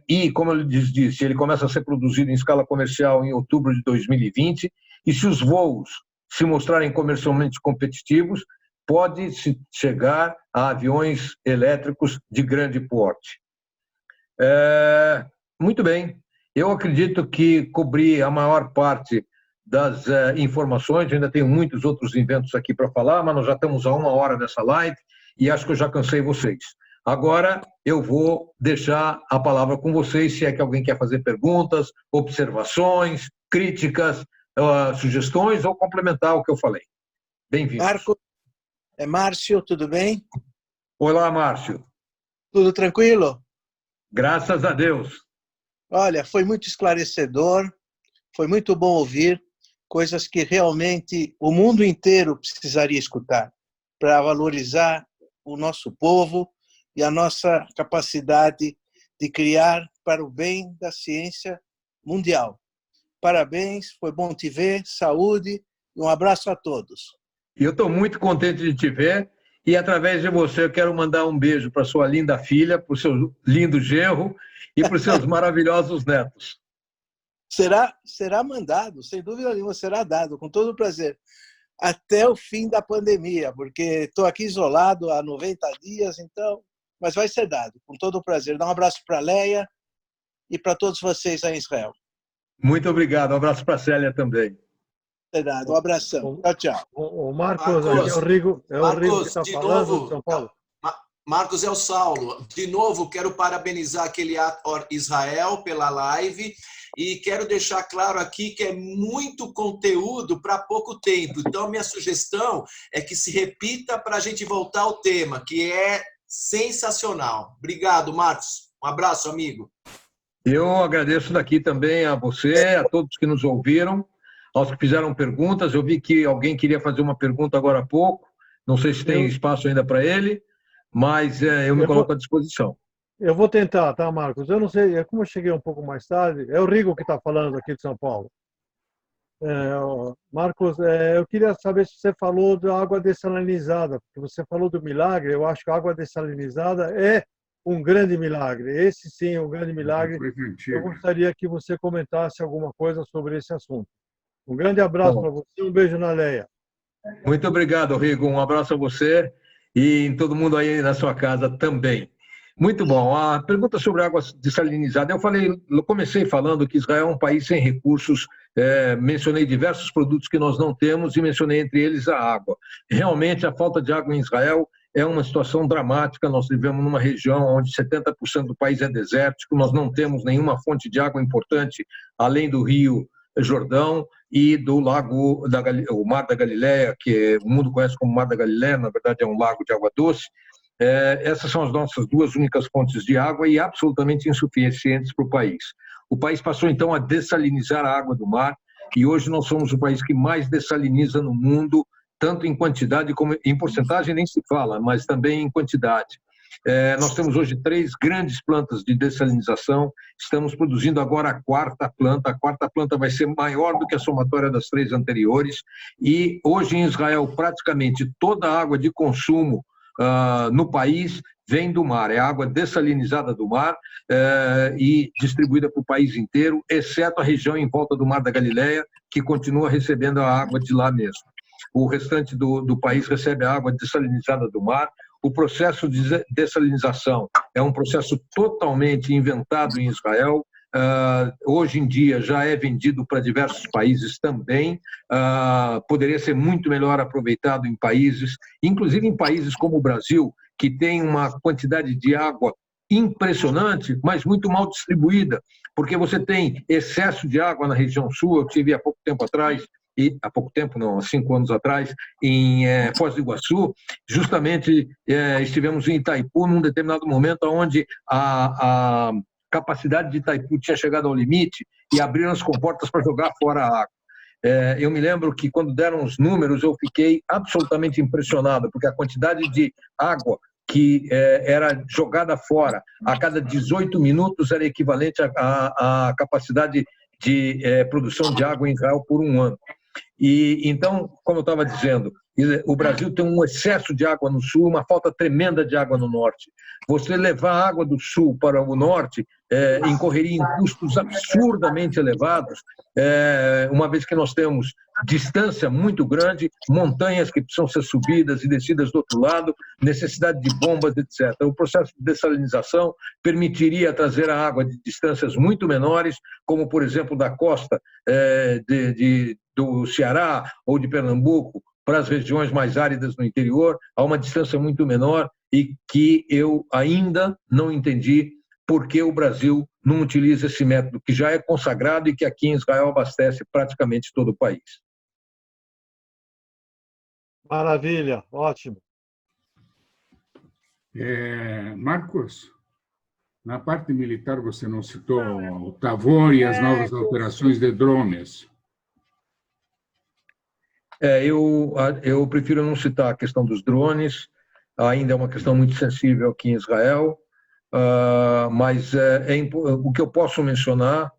E, como eu lhes disse, ele começa a ser produzido em escala comercial em outubro de 2020. E se os voos se mostrarem comercialmente competitivos, pode-se chegar a aviões elétricos de grande porte. Muito bem. Eu acredito que cobri a maior parte das informações. Eu ainda tenho muitos outros inventos aqui para falar, mas nós já estamos a 1 hora nessa live e acho que eu já cansei vocês. Agora eu vou deixar a palavra com vocês, se é que alguém quer fazer perguntas, observações, críticas, sugestões ou complementar o que eu falei. Bem-vindos. Marco, é Márcio, tudo bem? Olá, Márcio. Tudo tranquilo? Graças a Deus. Olha, foi muito esclarecedor, foi muito bom ouvir coisas que realmente o mundo inteiro precisaria escutar para valorizar o nosso povo e a nossa capacidade de criar para o bem da ciência mundial. Parabéns, foi bom te ver, saúde e um abraço a todos. Eu estou muito contente de te ver E, através de você, eu quero mandar um beijo para sua linda filha, para o seu lindo genro e para os seus maravilhosos netos. Será mandado, sem dúvida nenhuma, será dado, com todo prazer. Até o fim da pandemia, porque estou aqui isolado há 90 dias, então, mas vai ser dado, com todo prazer. Dá um abraço para a Leia e para todos vocês aí em Israel. Muito obrigado. Um abraço para a Célia também. Um abração. Tchau, tchau. O Marcos, aqui é o Rigo que está falando de São Paulo. Marcos, é o Saulo. De novo, quero parabenizar aquele Israel pela live e quero deixar claro aqui que é muito conteúdo para pouco tempo. Então, minha sugestão é que se repita para a gente voltar ao tema, que é sensacional. Obrigado, Marcos. Um abraço, amigo. Eu agradeço daqui também a você, a todos que nos ouviram, aos que fizeram perguntas. Eu vi que alguém queria fazer uma pergunta agora há pouco. Não sei se tem espaço ainda para ele, mas eu me coloco à disposição. Eu vou tentar, tá, Marcos? Eu não sei, como eu cheguei um pouco mais tarde, é o Rigo que está falando aqui de São Paulo. Marcos, eu queria saber se você falou da água dessalinizada, porque você falou do milagre. Eu acho que a água dessalinizada é um grande milagre. Esse sim é um grande milagre. Eu gostaria que você comentasse alguma coisa sobre esse assunto. Um grande abraço para você, um beijo na Leia. Muito obrigado, Rigo. Um abraço a você e em todo mundo aí na sua casa também. Muito bom. A pergunta sobre água dessalinizada. Eu comecei falando que Israel é um país sem recursos. Mencionei diversos produtos que nós não temos e mencionei entre eles a água. Realmente, a falta de água em Israel é uma situação dramática. Nós vivemos numa região onde 70% do país é desértico, nós não temos nenhuma fonte de água importante além do Rio Jordão e do lago o Mar da Galileia, que o mundo conhece como Mar da Galileia, na verdade é um lago de água doce. Essas são as nossas duas únicas fontes de água e absolutamente insuficientes para o país. O país passou então a dessalinizar a água do mar e hoje nós somos o país que mais dessaliniza no mundo, tanto em quantidade como em porcentagem nem se fala, mas também em quantidade. Nós temos hoje 3 grandes plantas de dessalinização, estamos produzindo agora a quarta planta vai ser maior do que a somatória das 3 anteriores, e hoje em Israel praticamente toda a água de consumo no país vem do mar, é água dessalinizada do mar e distribuída para o país inteiro, exceto a região em volta do Mar da Galileia, que continua recebendo a água de lá mesmo. O restante do país recebe a água dessalinizada do mar. O processo de dessalinização é um processo totalmente inventado em Israel. Hoje em dia já é vendido para diversos países também. Poderia ser muito melhor aproveitado em países, inclusive em países como o Brasil, que tem uma quantidade de água impressionante, mas muito mal distribuída, porque você tem excesso de água na região sul. Eu tive há pouco tempo atrás, há 5 anos atrás, em Foz do Iguaçu, justamente estivemos em Itaipu num determinado momento onde a capacidade de Itaipu tinha chegado ao limite e abriram as comportas para jogar fora a água. Eu me lembro que quando deram os números eu fiquei absolutamente impressionado, porque a quantidade de água que era jogada fora a cada 18 minutos era equivalente à capacidade de produção de água em Israel por um ano. E então, como eu estava dizendo, o Brasil tem um excesso de água no sul, uma falta tremenda de água no norte. Você levar a água do sul para o norte incorreria em custos absurdamente elevados, uma vez que nós temos distância muito grande, montanhas que precisam ser subidas e descidas do outro lado, necessidade de bombas, etc. O processo de dessalinização permitiria trazer a água de distâncias muito menores, como, por exemplo, da costa do Ceará ou de Pernambuco para as regiões mais áridas no interior, a uma distância muito menor, e que eu ainda não entendi por que o Brasil não utiliza esse método que já é consagrado e que aqui em Israel abastece praticamente todo o país. Maravilha, ótimo. Marcos, na parte militar você não citou o Tavor e as novas operações de drones. Eu prefiro não citar a questão dos drones, ainda é uma questão muito sensível aqui em Israel, mas o que eu posso mencionar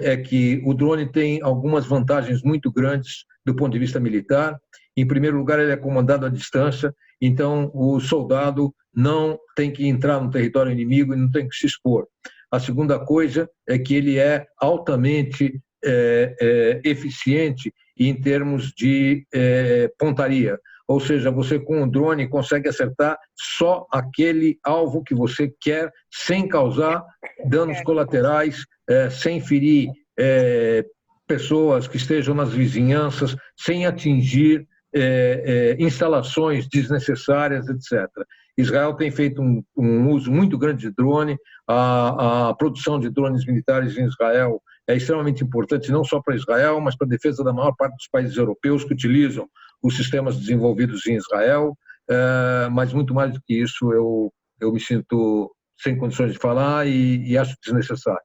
é que o drone tem algumas vantagens muito grandes do ponto de vista militar. Em primeiro lugar, ele é comandado à distância, então o soldado não tem que entrar no território inimigo e não tem que se expor. A segunda coisa é que ele é altamente eficiente em termos de pontaria, ou seja, você com o drone consegue acertar só aquele alvo que você quer, sem causar danos colaterais, sem ferir pessoas que estejam nas vizinhanças, sem atingir instalações desnecessárias, etc. Israel tem feito um uso muito grande de drone, a produção de drones militares em Israel é extremamente importante, não só para Israel, mas para a defesa da maior parte dos países europeus que utilizam os sistemas desenvolvidos em Israel, mas muito mais do que isso, eu me sinto sem condições de falar e acho desnecessário.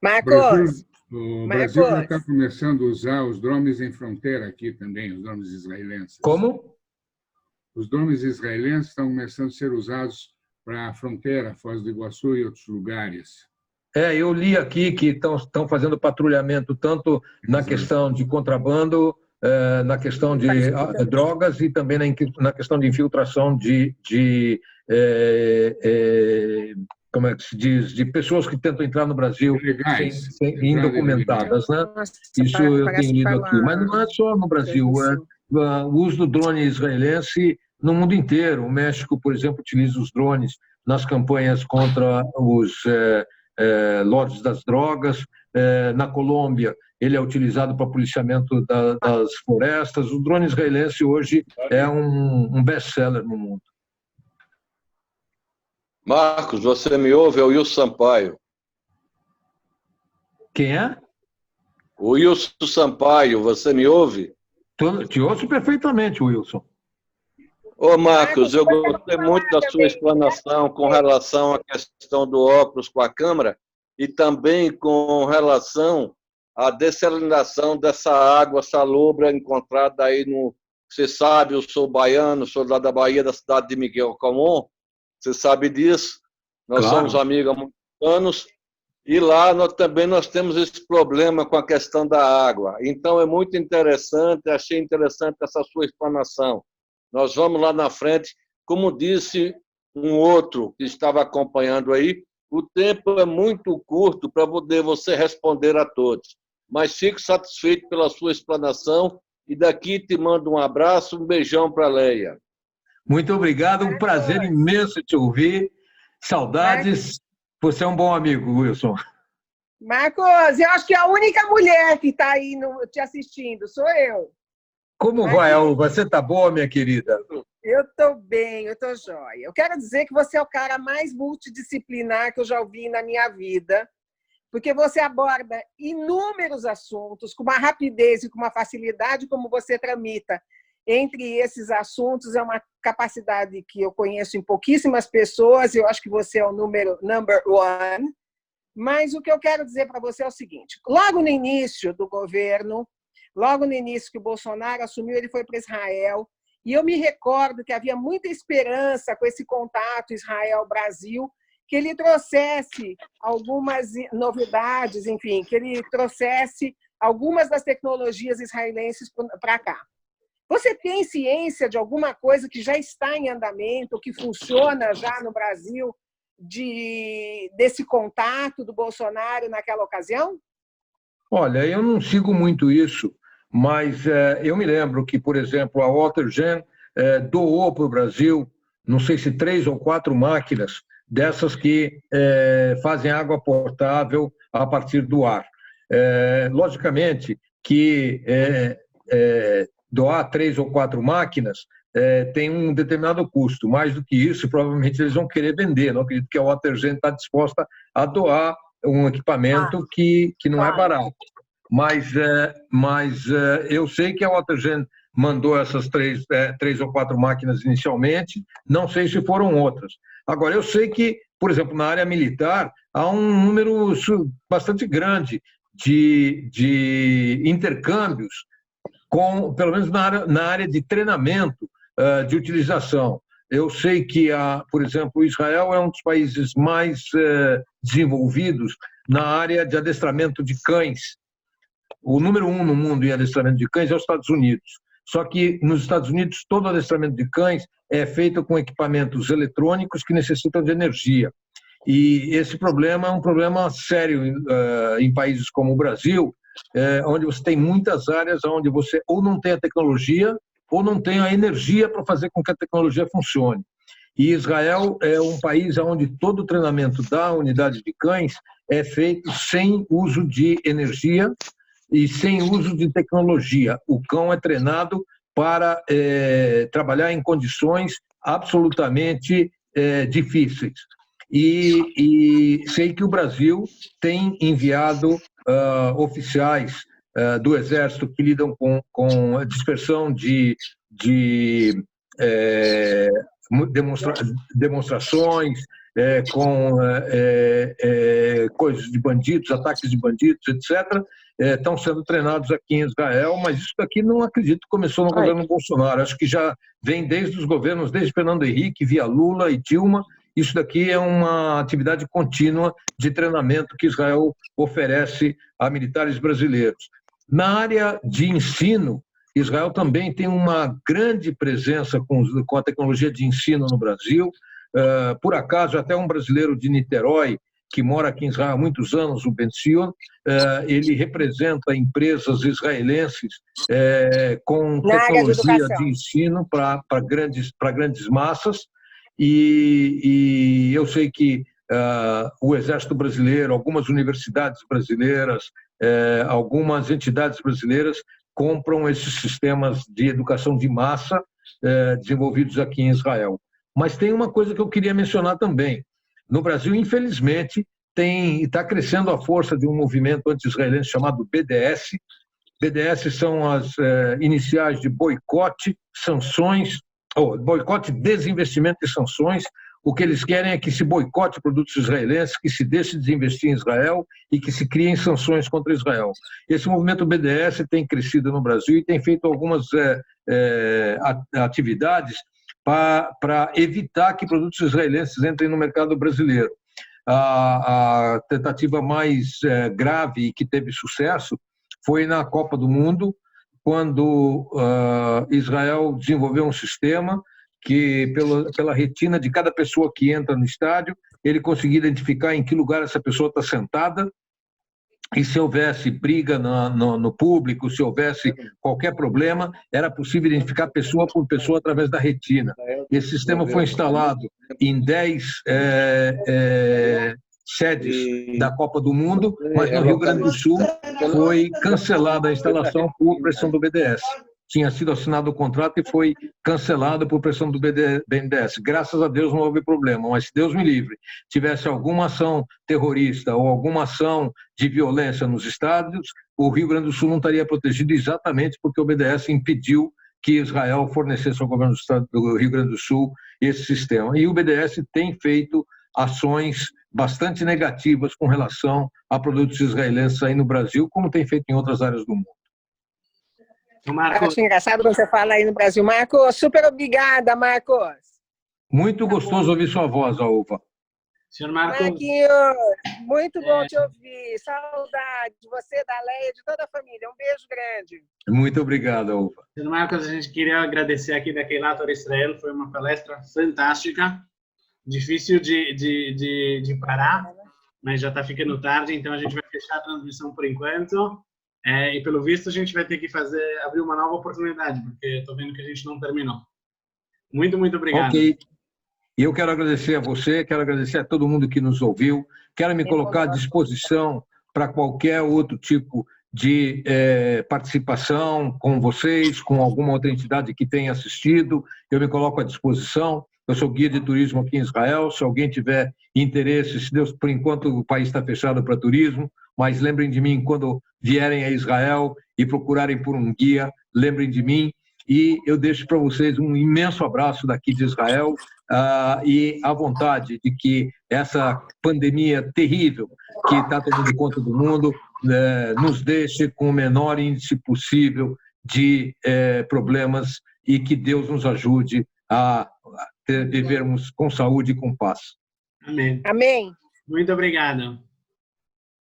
Marcos! O Brasil já está começando a usar os drones em fronteira aqui também, os drones israelenses. Como? Os drones israelenses estão começando a ser usados para a fronteira, Foz do Iguaçu e outros lugares. Eu li aqui que estão fazendo patrulhamento tanto na questão de contrabando, na questão de drogas e também na questão de infiltração como é que se diz, de pessoas que tentam entrar no Brasil indocumentadas, né? Isso eu tenho lido aqui. Mas não é só no Brasil. O uso do drone israelense no mundo inteiro. O México, por exemplo, utiliza os drones nas campanhas contra os lordes das drogas. Na Colômbia, ele é utilizado para policiamento das florestas. O drone israelense hoje é um best-seller no mundo. Marcos, você me ouve? É o Wilson Sampaio. Quem é? O Wilson Sampaio, você me ouve? Te ouço perfeitamente, Wilson. Ô, Marcos, eu gostei muito da sua explanação com relação à questão do óculos com a câmera e também com relação à dessalinização dessa água salobra encontrada aí no... Você sabe, eu sou baiano, sou lá da Bahia, da cidade de Miguel Comum. Você sabe disso, nós somos amigos há muitos anos, e lá nós temos esse problema com a questão da água. Então, é muito interessante, achei interessante essa sua explanação. Nós vamos lá na frente, como disse um outro que estava acompanhando aí, o tempo é muito curto para poder você responder a todos, mas fico satisfeito pela sua explanação e daqui te mando um abraço, um beijão para a Leia. Muito obrigado, um prazer imenso te ouvir. Saudades. Você é um bom amigo, Wilson. Marcos, eu acho que a única mulher que está aí te assistindo sou eu. Como vai, Alva? Você está boa, minha querida? Eu estou bem, eu estou jóia. Eu quero dizer que você é o cara mais multidisciplinar que eu já ouvi na minha vida, porque você aborda inúmeros assuntos com uma rapidez e com uma facilidade como você tramita entre esses assuntos. É uma capacidade que eu conheço em pouquíssimas pessoas, eu acho que você é o number one. Mas o que eu quero dizer para você é o seguinte: logo no início do governo, logo no início que o Bolsonaro assumiu, ele foi para Israel, e eu me recordo que havia muita esperança com esse contato Israel-Brasil, que ele trouxesse algumas novidades, enfim, que ele trouxesse algumas das tecnologias israelenses para cá. Você tem ciência de alguma coisa que já está em andamento, que funciona já no Brasil, desse contato do Bolsonaro naquela ocasião? Olha, eu não sigo muito isso, mas eu me lembro que, por exemplo, a Watergen doou para o Brasil, não sei se 3 ou 4 máquinas dessas que fazem água potável a partir do ar. Logicamente que doar 3 ou 4 máquinas tem um determinado custo. Mais do que isso, provavelmente eles vão querer vender. Não acredito que a Watergen está disposta a doar um equipamento que não é barato. Mas eu sei que a Watergen mandou essas 3 ou 4 máquinas inicialmente, não sei se foram outras. Agora, eu sei que, por exemplo, na área militar, há um número bastante grande de intercâmbios, pelo menos na área de treinamento de utilização. Eu sei que, por exemplo, Israel é um dos países mais desenvolvidos na área de adestramento de cães. O número 1 no mundo em adestramento de cães é os Estados Unidos. Só que nos Estados Unidos todo o adestramento de cães é feito com equipamentos eletrônicos que necessitam de energia. E esse problema é um problema sério em países como o Brasil, onde você tem muitas áreas onde você ou não tem a tecnologia ou não tem a energia para fazer com que a tecnologia funcione. E Israel é um país onde todo o treinamento da unidade de cães é feito sem uso de energia e sem uso de tecnologia. O cão é treinado para trabalhar em condições absolutamente difíceis. E sei que o Brasil tem enviado oficiais do Exército que lidam com a dispersão de demonstrações, com coisas de bandidos, ataques de bandidos, etc., estão sendo treinados aqui em Israel, mas isso daqui não acredito que começou no governo Bolsonaro. Acho que já vem desde os governos, desde Fernando Henrique, via Lula e Dilma. Isso daqui é uma atividade contínua de treinamento que Israel oferece a militares brasileiros. Na área de ensino, Israel também tem uma grande presença com a tecnologia de ensino no Brasil. Por acaso, até um brasileiro de Niterói, que mora aqui em Israel há muitos anos, o Ben-Sion, ele representa empresas israelenses com tecnologia de ensino para grandes massas. E eu sei que o Exército Brasileiro, algumas universidades brasileiras, algumas entidades brasileiras compram esses sistemas de educação de massa desenvolvidos aqui em Israel. Mas tem uma coisa que eu queria mencionar também. No Brasil, infelizmente, está crescendo a força de um movimento anti-israelense chamado BDS. BDS são as iniciais de boicote, sanções, boicote, desinvestimento e sanções. O que eles querem é que se boicote produtos israelenses, que se deixe de investir em Israel e que se criem sanções contra Israel. Esse movimento BDS tem crescido no Brasil e tem feito algumas atividades para evitar que produtos israelenses entrem no mercado brasileiro. A tentativa mais grave e que teve sucesso foi na Copa do Mundo, quando Israel desenvolveu um sistema que, pela retina de cada pessoa que entra no estádio, ele conseguia identificar em que lugar essa pessoa está sentada, e se houvesse briga no público, se houvesse qualquer problema, era possível identificar pessoa por pessoa através da retina. Esse sistema foi instalado em 10 sedes da Copa do Mundo, mas no Rio Grande do Sul foi cancelada a instalação por pressão do BDS. Tinha sido assinado o contrato e foi cancelado por pressão do BNDES. Graças a Deus não houve problema, mas se Deus me livre, tivesse alguma ação terrorista ou alguma ação de violência nos estádios, o Rio Grande do Sul não estaria protegido exatamente porque o BNDES impediu que Israel fornecesse ao governo do estado do Rio Grande do Sul esse sistema. E o BNDES tem feito ações bastante negativas com relação a produtos israelenses aí no Brasil, como tem feito em outras áreas do mundo. Marcos... Acho engraçado quando você fala aí no Brasil. Marcos, super obrigada, Marcos. Muito gostoso ouvir sua voz, Alva. Senhor Marcos... Marquinhos, muito bom te ouvir. Saudade de você, da Leia, de toda a família. Um beijo grande. Muito obrigado, Alva. Senhor Marcos, a gente queria agradecer aqui da Keilat Israel. Foi uma palestra fantástica. Difícil de parar, mas já está ficando tarde, então a gente vai fechar a transmissão por enquanto. E pelo visto a gente vai ter que abrir uma nova oportunidade, porque estou vendo que a gente não terminou. Muito, muito obrigado. Ok. E eu quero agradecer a você, quero agradecer a todo mundo que nos ouviu, quero me colocar à disposição para qualquer outro tipo de participação com vocês, com alguma outra entidade que tenha assistido, eu me coloco à disposição. Eu sou guia de turismo aqui em Israel, se alguém tiver interesse, se Deus, por enquanto o país está fechado para turismo, mas lembrem de mim quando vierem a Israel e procurarem por um guia, lembrem de mim, e eu deixo para vocês um imenso abraço daqui de Israel e a vontade de que essa pandemia terrível que está tomando conta do mundo nos deixe com o menor índice possível de problemas e que Deus nos ajude a vivermos com saúde e com paz. Amém. Amém. Muito obrigado.